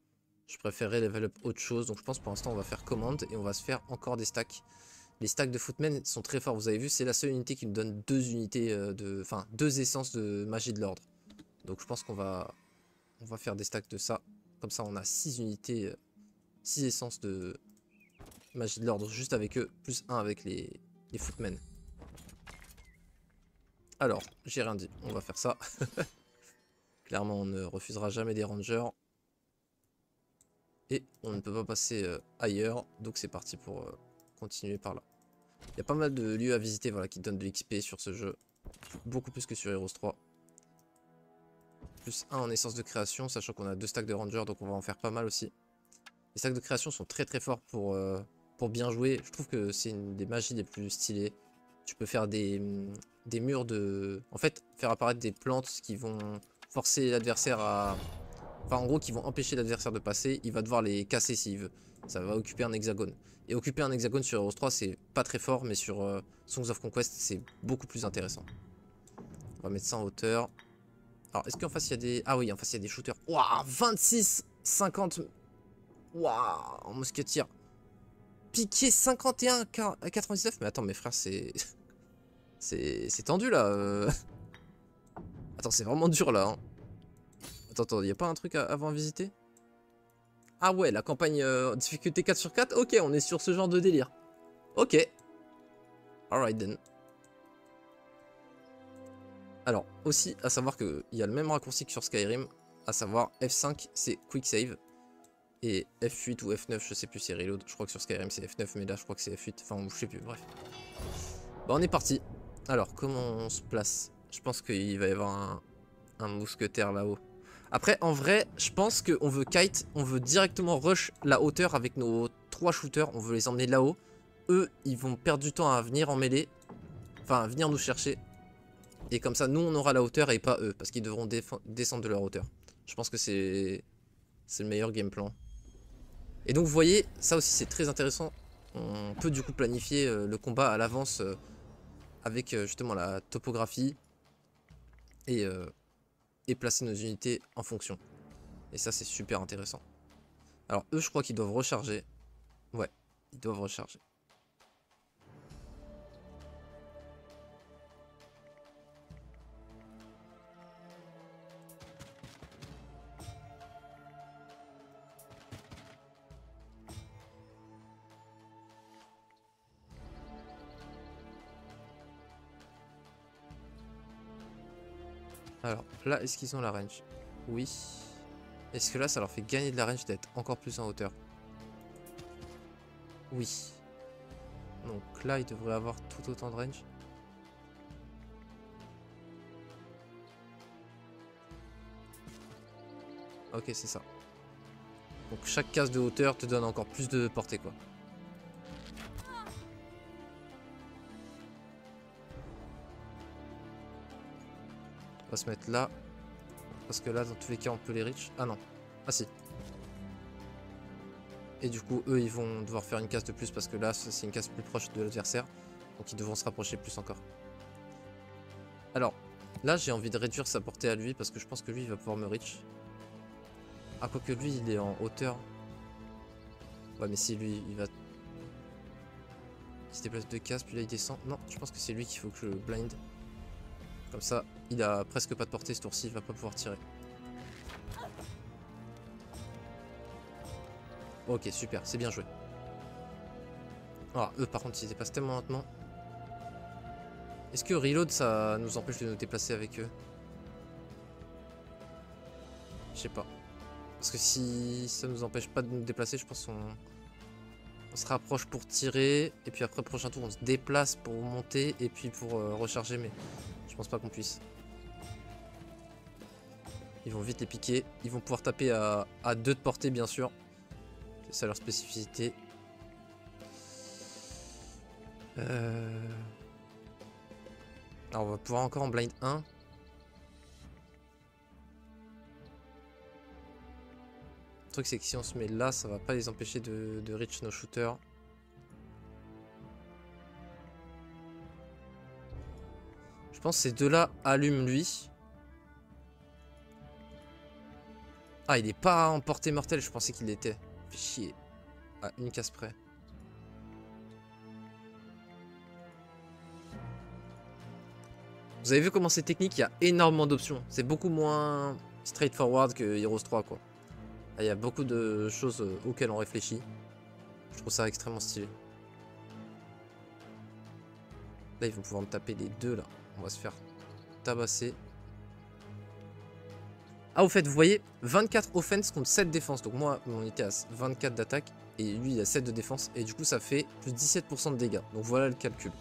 Je préférerais level up autre chose. Donc je pense pour l'instant on va faire commande et on va se faire encore des stacks. Les stacks de footmen sont très forts. Vous avez vu, c'est la seule unité qui nous donne 2 unités enfin 2 essences de magie de l'ordre. Donc je pense qu'on va faire des stacks de ça. Comme ça on a 6 unités, 6 essences de magie de l'ordre juste avec eux. Plus 1 avec les footmen. Alors, j'ai rien dit. On va faire ça. Clairement on ne refusera jamais des rangers. Et on ne peut pas passer ailleurs. Donc c'est parti pour continuer par là. Il y a pas mal de lieux à visiter voilà, qui donnent de l'XP sur ce jeu. Beaucoup plus que sur Heroes 3. Plus 1 en essence de création, sachant qu'on a 2 stacks de Ranger, donc on va en faire pas mal aussi. Les stacks de création sont très très forts pour bien jouer. Je trouve que c'est une des magies les plus stylées. Tu peux faire des murs de... En fait, faire apparaître des plantes qui vont forcer l'adversaire à... Enfin, en gros, qui vont empêcher l'adversaire de passer. Il va devoir les casser s'il veut. Ça va occuper un hexagone. Et occuper un hexagone sur Heroes 3, c'est pas très fort, mais sur Songs of Conquest, c'est beaucoup plus intéressant. On va mettre ça en hauteur. Alors, est-ce qu'en face, il y a des... Ah oui, en face, il y a des shooters. Waouh, 26, 50... Waouh, en mousquetière. Piqué 51 à 99. Mais attends, mes frères, c'est... c'est tendu, là. Attends, c'est vraiment dur, là. Hein. Attends, il n'y a pas un truc avant à visiter? Ah ouais, la campagne difficulté 4 sur 4. Ok, on est sur ce genre de délire. Ok. Alright then. Alors, aussi, à savoir qu'il y a le même raccourci que sur Skyrim. À savoir, F5, c'est Quick Save. Et F8 ou F9, je sais plus, c'est Reload. Je crois que sur Skyrim, c'est F9, mais là, je crois que c'est F8. Enfin, je sais plus, bref. Bon, on est parti. Alors, comment on se place? Je pense qu'il va y avoir un mousquetaire là-haut. Après, en vrai, je pense qu'on veut kite, on veut directement rush la hauteur avec nos 3 shooters, on veut les emmener là-haut. Eux, ils vont perdre du temps à venir en mêlée, enfin à venir nous chercher. Et comme ça, nous, on aura la hauteur et pas eux, parce qu'ils devront descendre de leur hauteur. Je pense que c'est le meilleur game plan. Et donc, vous voyez, ça aussi, c'est très intéressant. On peut du coup planifier le combat à l'avance avec justement la topographie et placer nos unités en fonction. Et ça, c'est super intéressant. Alors, eux, je crois qu'ils doivent recharger. Ouais, ils doivent recharger. Alors, là, est-ce qu'ils ont la range? Oui. Est-ce que là, ça leur fait gagner de la range d'être encore plus en hauteur? Oui. Donc là, ils devraient avoir tout autant de range. Ok, c'est ça. Donc chaque case de hauteur te donne encore plus de portée, quoi. On va se mettre là. Parce que là, dans tous les cas, on peut les reach. Ah non. Ah si. Et du coup, eux, ils vont devoir faire une case de plus parce que là, c'est une case plus proche de l'adversaire. Donc ils devront se rapprocher plus encore. Alors, là, j'ai envie de réduire sa portée à lui parce que je pense que lui, il va pouvoir me reach. Ah, quoique lui, il est en hauteur. Ouais, mais si lui, il va... Il se déplace 2 cases, puis là, il descend. Non, je pense que c'est lui qu'il faut que je blind. Comme ça, il a presque pas de portée ce tour-ci, il va pas pouvoir tirer. Ok, super, c'est bien joué. Alors, eux, par contre, ils dépassent tellement lentement. Est-ce que reload, ça nous empêche de nous déplacer avec eux? Je sais pas. Parce que si ça nous empêche pas de nous déplacer, je pense qu'on se rapproche pour tirer. Et puis après, prochain tour, on se déplace pour monter et puis pour recharger. Mais je pense pas qu'on puisse. Ils vont vite les piquer. Ils vont pouvoir taper à 2 de portée, bien sûr. C'est ça leur spécificité. Alors, on va pouvoir encore en blind 1. Le truc, c'est que si on se met là, ça va pas les empêcher de reach nos shooters. Je pense que ces deux-là allument lui. Ah, il est pas en portée mortelle, je pensais qu'il l'était. Fait chier. À une case près. Vous avez vu comment c'est technique, il y a énormément d'options. C'est beaucoup moins straightforward que Heroes 3, quoi. Il y a beaucoup de choses auxquelles on réfléchit. Je trouve ça extrêmement stylé. Là, ils vont pouvoir me taper les deux, là. On va se faire tabasser. Ah, au fait, vous voyez, 24 offense contre 7 défense. Donc moi, on était à 24 d'attaque. Et lui, il a 7 de défense. Et du coup, ça fait plus 17% de dégâts. Donc voilà le calcul.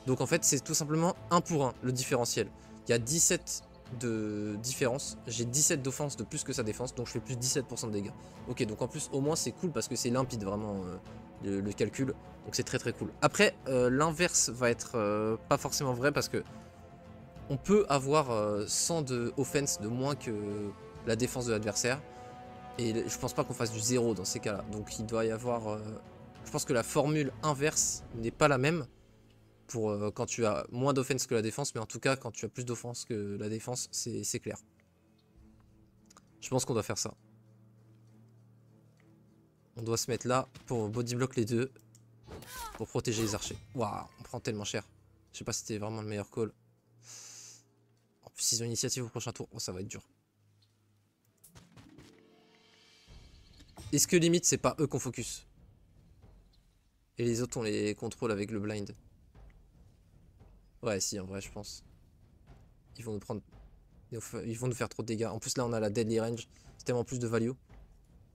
Donc en fait, c'est tout simplement 1 pour 1, le différentiel. Il y a 17 de différence. J'ai 17 d'offense de plus que sa défense. Donc je fais plus 17% de dégâts. Ok, donc en plus, au moins, c'est cool parce que c'est limpide, vraiment, le calcul. Donc c'est très très cool. Après, l'inverse va être pas forcément vrai parce que on peut avoir 100 de offense de moins que la défense de l'adversaire. Et je pense pas qu'on fasse du 0 dans ces cas-là. Donc il doit y avoir... je pense que la formule inverse n'est pas la même pour quand tu as moins d'offense que la défense. Mais en tout cas, quand tu as plus d'offense que la défense, c'est clair. Je pense qu'on doit faire ça. On doit se mettre là pour bodyblock les deux. Pour protéger les archers. Waouh, on prend tellement cher. Je sais pas si c'était vraiment le meilleur call. En plus, ils ont initiative au prochain tour. Oh, ça va être dur. Est-ce que limite c'est pas eux qu'on focus? Et les autres on les contrôle avec le blind? Ouais si en vrai je pense. Ils vont nous prendre... Ils vont nous faire trop de dégâts. En plus là on a la deadly range. C'est tellement plus de value.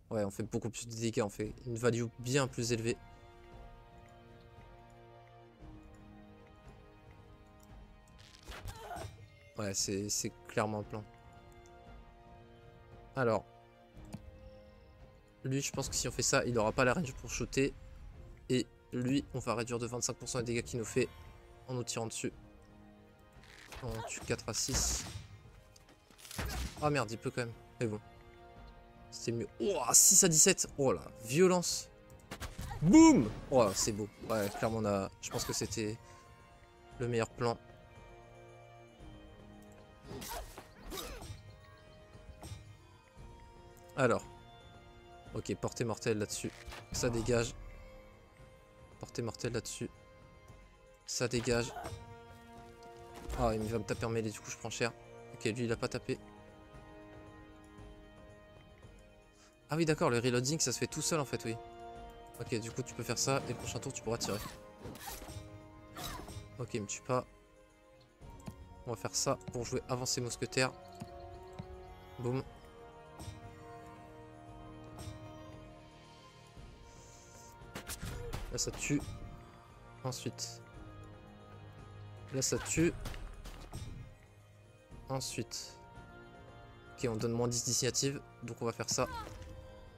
Ouais on fait beaucoup plus de dégâts. On fait une value bien plus élevée. Ouais c'est clairement le plan. Alors. Lui je pense que si on fait ça il aura pas la range pour shooter. Et lui on va réduire de 25% les dégâts qu'il nous fait en nous tirant dessus. On tue 4 à 6. Ah merde, il peut quand même. Mais bon. C'était mieux. Oh, 6 à 17. Oh la violence. Boum. Oh, c'est beau. Ouais, clairement, on a... je pense que c'était le meilleur plan. Alors. Ok, portée mortelle là-dessus. Ça dégage. Portée mortelle là-dessus. Ça dégage. Ah, il va me taper en mêlée, du coup, je prends cher. Ok, lui, il a pas tapé. Ah oui, d'accord, le reloading, ça se fait tout seul, en fait, oui. Ok, du coup, tu peux faire ça, et le prochain tour, tu pourras tirer. Ok, il me tue pas. On va faire ça pour jouer avancer mousquetaire. Boum. Là ça tue. Ensuite. Là ça tue. Ensuite. Ok, on donne moins 10 d'initiative. Donc on va faire ça.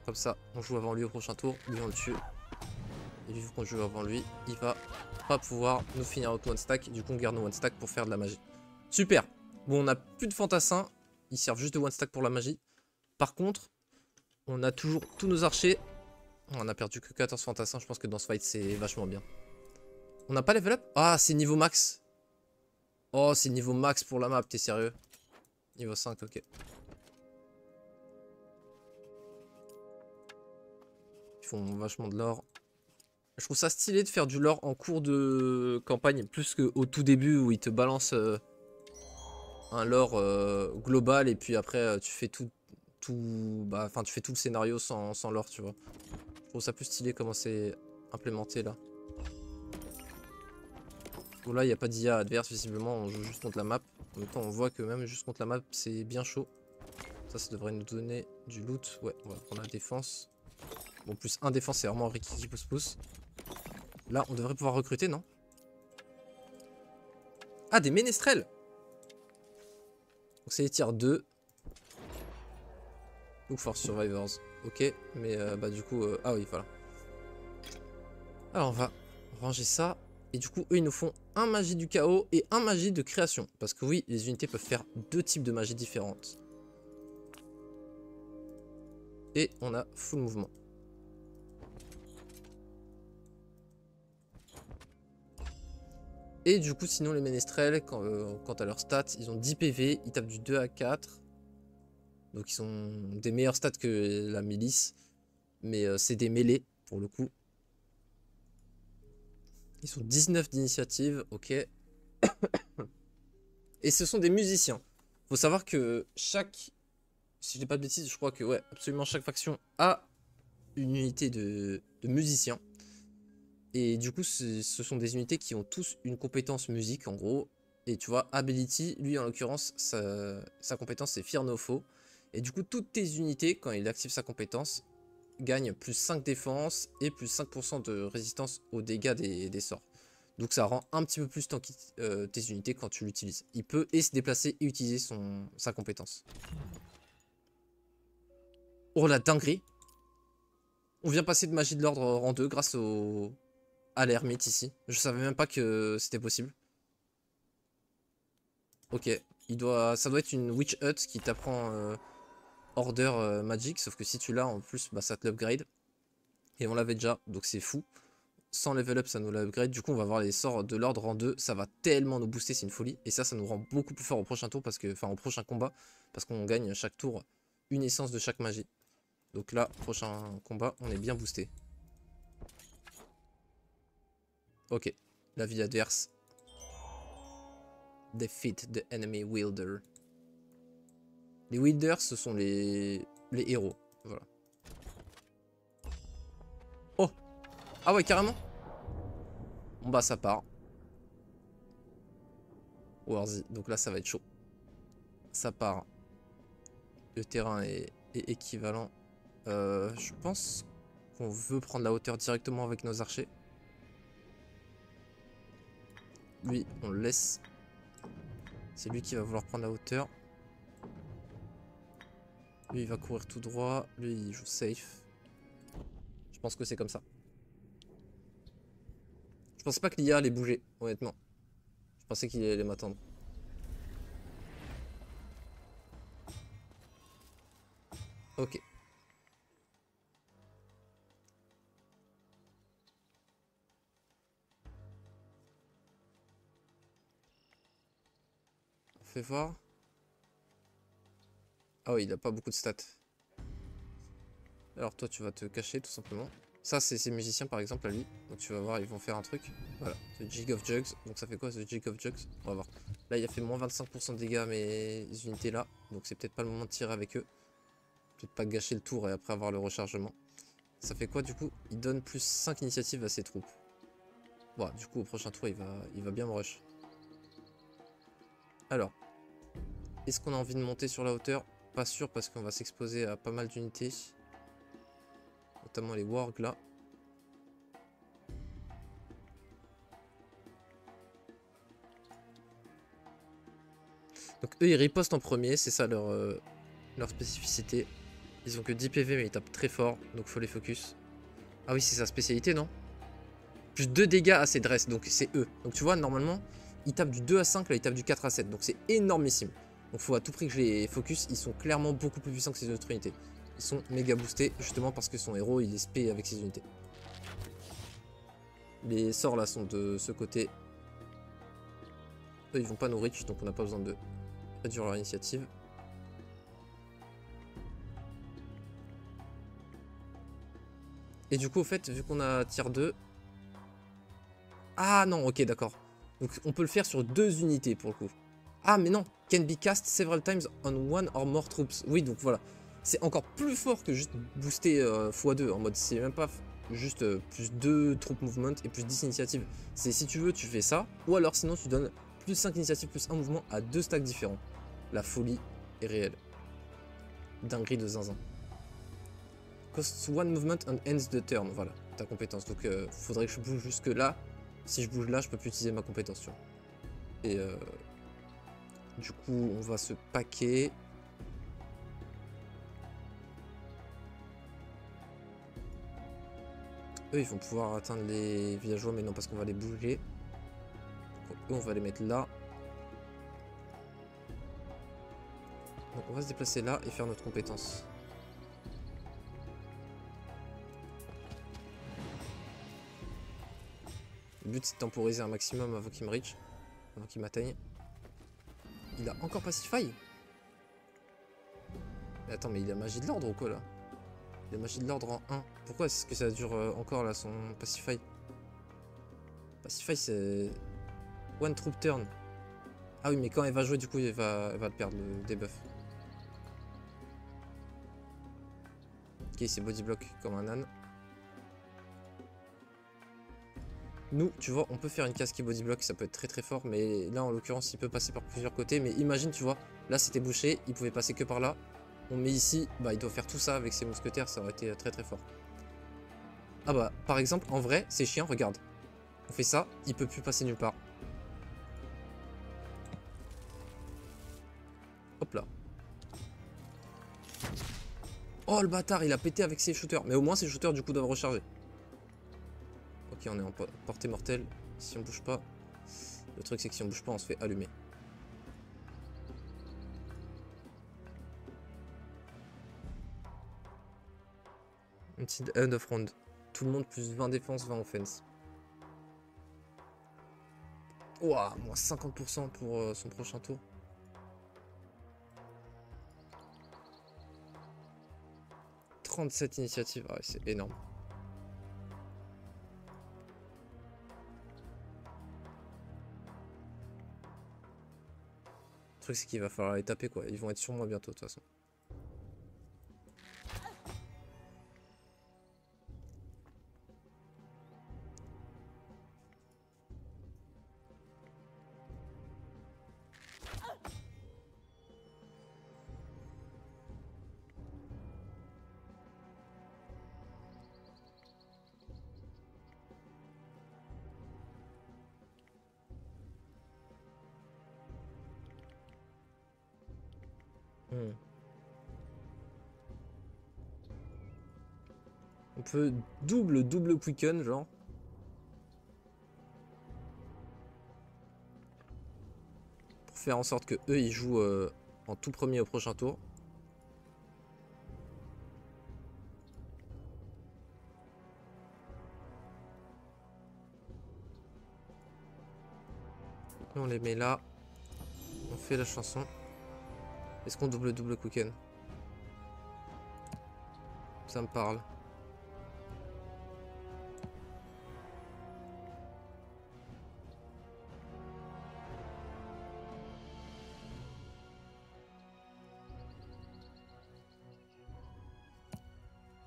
Comme ça, on joue avant lui au prochain tour. Lui on le tue. Et vu qu'on joue avant lui, il va pas pouvoir nous finir notre one stack. Du coup on garde nos one stack pour faire de la magie. Super. Bon, on a plus de fantassins. Ils servent juste de one stack pour la magie. Par contre, on a toujours tous nos archers. On a perdu que 14 fantassins. Je pense que dans ce fight c'est vachement bien. On n'a pas level up? Ah, c'est niveau max. Oh, c'est niveau max pour la map, t'es sérieux? Niveau 5, ok. Ils font vachement de l'or. Je trouve ça stylé de faire du lore en cours de campagne, plus qu'au tout début où ils te balancent un lore global et puis après tu fais tu fais tout le scénario sans lore, tu vois. Je trouve ça plus stylé comment c'est implémenté là. Bon, là il n'y a pas d'IA adverse visiblement, on joue juste contre la map. En même temps on voit que même juste contre la map c'est bien chaud. Ça devrait nous donner du loot. Ouais, on va prendre la défense. Bon, plus un défense c'est vraiment Ricky qui pousse. Là on devrait pouvoir recruter, non? Ah, des ménestrels! Donc c'est les tiers 2. Look for Survivors. Ok, mais bah du coup... ah oui, voilà. Alors on va ranger ça. Et du coup, eux, ils nous font un magie du chaos et un magie de création. Parce que oui, les unités peuvent faire deux types de magie différentes. Et on a full mouvement. Et du coup, sinon, les ménestrels, quant à leurs stats, ils ont 10 PV, ils tapent du 2 à 4. Donc ils sont des meilleurs stats que la milice. Mais c'est des mêlées, pour le coup. Ils sont 19 d'initiative, ok. Et ce sont des musiciens. Faut savoir que chaque... Si je dis pas de bêtises, je crois que ouais, absolument chaque faction a une unité de musiciens. Et du coup, ce sont des unités qui ont tous une compétence musique, en gros. Et tu vois, Ability, lui en l'occurrence, sa compétence c'est Fear No Foe. Et du coup, toutes tes unités, quand il active sa compétence, gagnent plus 5 défense et plus 5% de résistance aux dégâts des sorts. Donc ça rend un petit peu plus tanky tes unités quand tu l'utilises. Il peut et se déplacer et utiliser sa compétence. Oh la dinguerie! On vient passer de magie de l'ordre rang 2 grâce à l'ermite ici. Je savais même pas que c'était possible. Ok, ça doit être une Witch Hut qui t'apprend Order Magic, sauf que si tu l'as en plus, bah, ça te l'upgrade. Et on l'avait déjà, donc c'est fou. Sans level up, ça nous l'upgrade. Du coup, on va avoir les sorts de l'ordre en 2. Ça va tellement nous booster, c'est une folie. Et ça nous rend beaucoup plus fort au prochain tour, enfin au prochain combat, parce qu'on gagne chaque tour une essence de chaque magie. Donc là, prochain combat, on est bien boosté. Ok, la vie adverse. Defeat the enemy wielder. Les wielders, ce sont les héros. Voilà. Oh! Ah ouais, carrément? Bon bah ça part. Warzy, donc là ça va être chaud. Ça part. Le terrain est équivalent. Je pense qu'on veut prendre la hauteur directement avec nos archers. Lui, on le laisse. C'est lui qui va vouloir prendre la hauteur. Lui, il va courir tout droit. Lui, il joue safe. Je pense que c'est comme ça. Je pensais pas que l'IA allait bouger, honnêtement. Je pensais qu'il allait m'attendre. Ok. On fait voir. Ah oui, il a pas beaucoup de stats. Alors toi, tu vas te cacher tout simplement. Ça, c'est ces musiciens par exemple à lui. Donc tu vas voir, ils vont faire un truc. Voilà, The Jig of Jugs. Donc ça fait quoi, The Jig of Jugs? On va voir. Là, il a fait moins 25% de dégâts à mes unités là. Donc c'est peut-être pas le moment de tirer avec eux. Peut-être pas gâcher le tour et après avoir le rechargement. Ça fait quoi du coup? Il donne plus 5 initiatives à ses troupes. Bon, du coup, au prochain tour, il va bien me rush. Alors, est-ce qu'on a envie de monter sur la hauteur? pas sûr parce qu'on va s'exposer à pas mal d'unités. Notamment les wargs là. Donc eux ils ripostent en premier, c'est ça leur spécificité. Ils ont que 10 PV mais ils tapent très fort, donc faut les focus. Ah oui c'est sa spécialité non? Plus 2 dégâts à ses dresses, donc c'est eux. Donc tu vois normalement ils tapent du 2 à 5, là ils tapent du 4 à 7, donc c'est énormissime. Donc faut à tout prix que je les focus, ils sont clairement beaucoup plus puissants que ces autres unités. Ils sont méga boostés justement parce que son héros il est spé avec ses unités. Les sorts là sont de ce côté. Eux ils vont pas nous reach donc on n'a pas besoin de réduire leur initiative. Et du coup au fait vu qu'on a tier 2. Ah non ok d'accord. Donc on peut le faire sur 2 unités pour le coup. Ah mais non, can be cast several times on one or more troops. Oui donc voilà. C'est encore plus fort que juste booster x2 en mode c'est même pas juste plus 2 troupes movement et plus 10 initiatives. C'est si tu veux tu fais ça ou alors sinon tu donnes plus 5 initiatives plus 1 mouvement à 2 stacks différents. La folie est réelle. Dinguerie de zinzin. Costs 1 movement and ends the turn. Voilà ta compétence. Donc faudrait que je bouge jusque là. Si je bouge là je peux plus utiliser ma compétence. Tu vois. Et du coup, on va se paquer. Eux, ils vont pouvoir atteindre les villageois, mais non, parce qu'on va les bouger. Donc, eux, on va les mettre là. Donc, on va se déplacer là et faire notre compétence. Le but, c'est de temporiser un maximum avant qu'il me reach. Avant qu'il m'atteigne. Il a encore Pacify. Mais attends, mais il a magie de l'ordre ou quoi là? Il a magie de l'ordre en 1. Pourquoi est-ce que ça dure encore là son Pacify? Pacify c'est one troop turn. Ah oui mais quand elle va jouer du coup elle va le perdre le debuff. Ok c'est body block comme un âne. Nous tu vois on peut faire une case qui body block, ça peut être très très fort. Mais là en l'occurrence il peut passer par plusieurs côtés. Mais imagine tu vois, là c'était bouché, il pouvait passer que par là. On met ici, bah il doit faire tout ça avec ses mousquetaires, ça aurait été très très fort. Ah bah par exemple en vrai c'est chiant, regarde. On fait ça, il peut plus passer nulle part. Hop là. Oh le bâtard, il a pété avec ses shooters. Mais au moins ses shooters du coup doivent recharger. Ok, on est en portée mortelle. Si on bouge pas. Le truc c'est que si on bouge pas, on se fait allumer. Until end of round. Tout le monde plus 20 défense, 20 offense. Ouah, moins 50% pour son prochain tour. « 37 initiatives, ah ouais, c'est énorme. Le truc c'est qu'il va falloir les taper quoi, ils vont être sur moi bientôt de toute façon. On peut double quicken genre. Pour faire en sorte que eux ils jouent en tout premier au prochain tour. Nous on les met là. On fait la chanson. Est-ce qu'on double quicken? Ça me parle.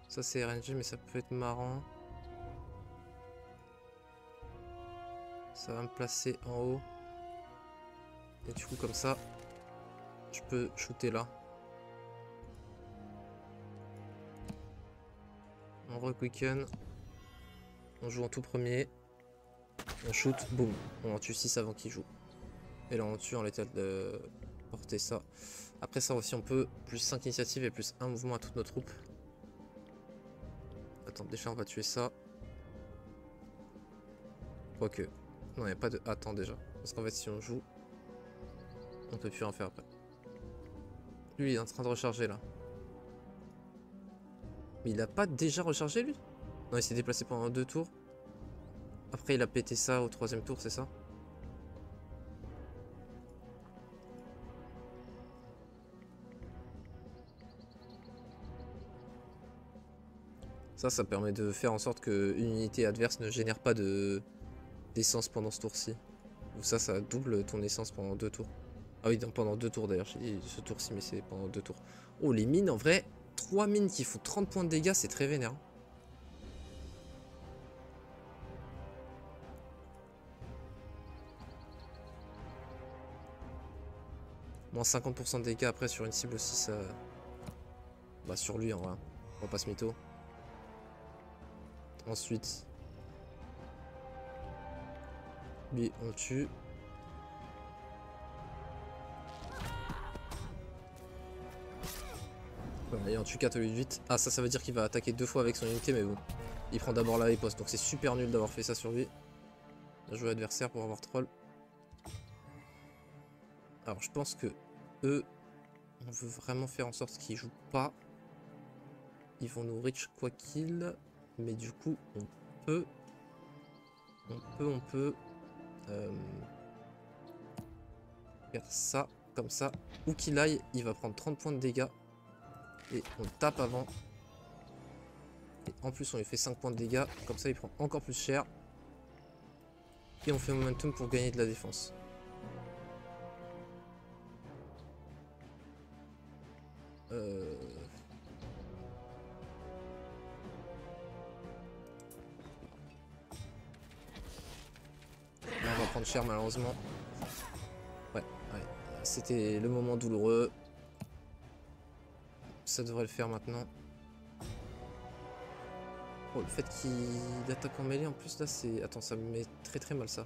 Ça c'est RNG mais ça peut être marrant. Ça va me placer en haut. Et du coup comme ça, je peux shooter là. On requicken. On joue en tout premier. On shoot, boum. On en tue 6 avant qu'il joue. Et là on tue en l'état de porter ça. Après ça aussi on peut plus 5 initiatives et plus 1 mouvement à toutes nos troupes. Attends, déjà on va tuer ça. Quoique. Non, il n'y a pas de... Attends déjà. Parce qu'en fait si on joue, on peut plus rien faire après. Lui il est en train de recharger là. Mais il a pas déjà rechargé lui? Non, il s'est déplacé pendant 2 tours. Après il a pété ça au 3e tour, c'est ça? Ça permet de faire en sorte qu'une unité adverse ne génère pas d'essence pendant ce tour-ci. Ou ça double ton essence pendant 2 tours. Ah oui, non, pendant 2 tours d'ailleurs, j'ai dit ce tour-ci, mais c'est pendant 2 tours. Oh, les mines, en vrai, 3 mines qui font 30 points de dégâts, c'est très vénère. Moins 50% de dégâts après sur une cible aussi, ça... Bah sur lui en vrai, on va pas se mytho. Ensuite, lui on le tue. Voilà, et on tue 4 au lieu de 8. Ah ça veut dire qu'il va attaquer 2 fois avec son unité, mais bon. Il prend d'abord la riposte, donc c'est super nul d'avoir fait ça sur lui. Bien joué adversaire pour avoir troll. Alors je pense que eux, on veut vraiment faire en sorte qu'ils jouent pas. Ils vont nous reach quoi qu'il. Mais du coup, on peut faire ça, comme ça. Où qu'il aille, il va prendre 30 points de dégâts. Et on tape avant. Et en plus, on lui fait 5 points de dégâts. Comme ça, il prend encore plus cher. Et on fait momentum pour gagner de la défense. Là, on va prendre cher malheureusement. Ouais. C'était le moment douloureux. Ça devrait le faire maintenant. Oh, le fait qu'il attaque en mêlée en plus là, c'est... Attends, ça me met très mal ça.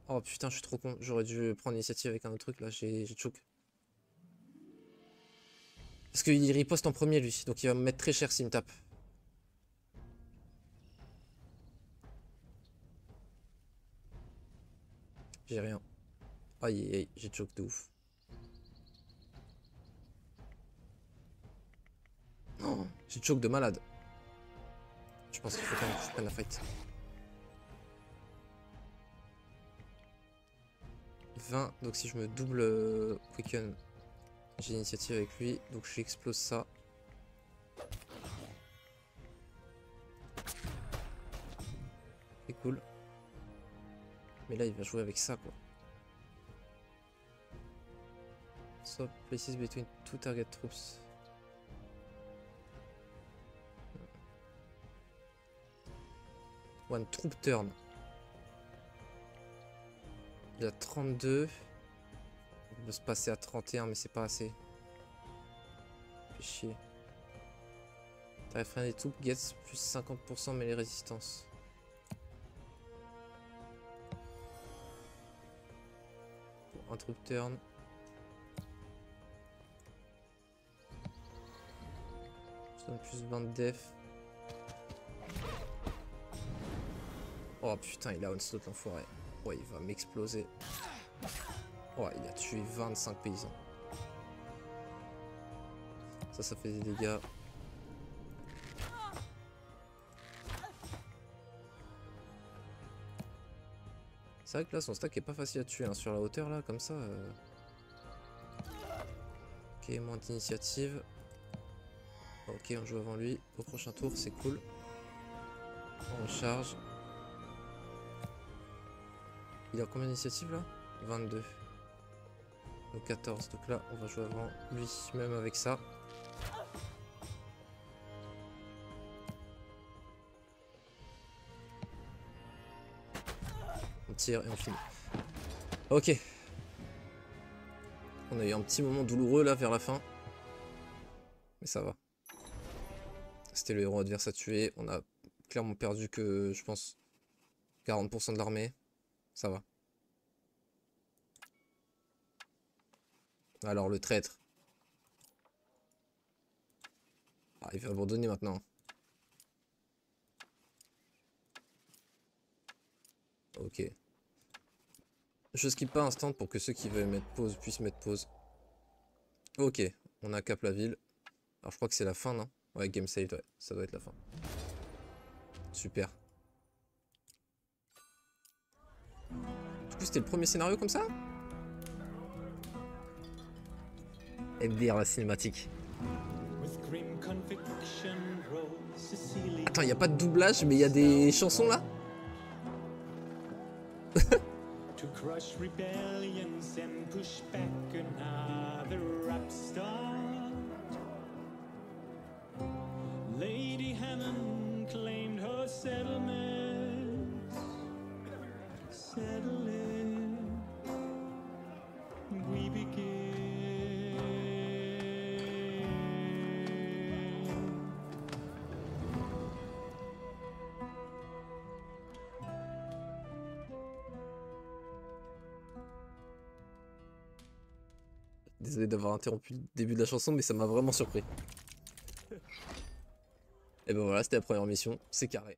Oh putain, je suis trop con. J'aurais dû prendre l'initiative avec un autre truc là, j'ai choke. Parce qu'il riposte en premier lui, donc il va me mettre très cher s'il me tape. J'ai rien. Aïe, j'ai choke de ouf. Oh, j'ai choke de malade. Je pense qu'il faut quand même que je prenne la fight. 20, donc si je me double quicken, j'ai l'initiative avec lui, donc je lui explose ça. C'est cool. Mais là il va jouer avec ça quoi. Swap places between two target troops. One troop turn. Il a 32. On peut se passer à 31 mais c'est pas assez. Fait chier. T'arrives frein des troupes, gets plus 50% mais les résistances. Pour un troop turn. Je donne plus 20 de def. Oh putain, il a onslaught l'enfoiré. Ouais, il va m'exploser. Oh, il a tué 25 paysans. Ça fait des dégâts. C'est vrai que là, son stack est pas facile à tuer hein, sur la hauteur là, comme ça. Ok, moins d'initiative. Ok, on joue avant lui. Au prochain tour, c'est cool. On recharge. Il a combien d'initiatives là? 22. Donc 14. Donc là, on va jouer avant lui, même avec ça. On tire et on finit. Ok. On a eu un petit moment douloureux là vers la fin. Mais ça va. c'était le héros adverse à tuer. On a clairement perdu que, je pense, 40% de l'armée. Ça va. Alors, le traître. Ah, il va abandonner maintenant. Ok. Je skip pas instant pour que ceux qui veulent mettre pause puissent mettre pause. Ok, on a cap la ville. Alors je crois que c'est la fin, non? Ouais, game saved, ouais, ça doit être la fin. Super. Du coup, c'était le premier scénario comme ça? MDR la cinématique. Attends, il a pas de doublage, mais il y a des chansons là? To crush rebellions and push back another upstart. Lady Hammond claimed her settlement. Settling, we begin. Désolé d'avoir interrompu le début de la chanson, mais ça m'a vraiment surpris. Et ben voilà, c'était la première mission, c'est carré.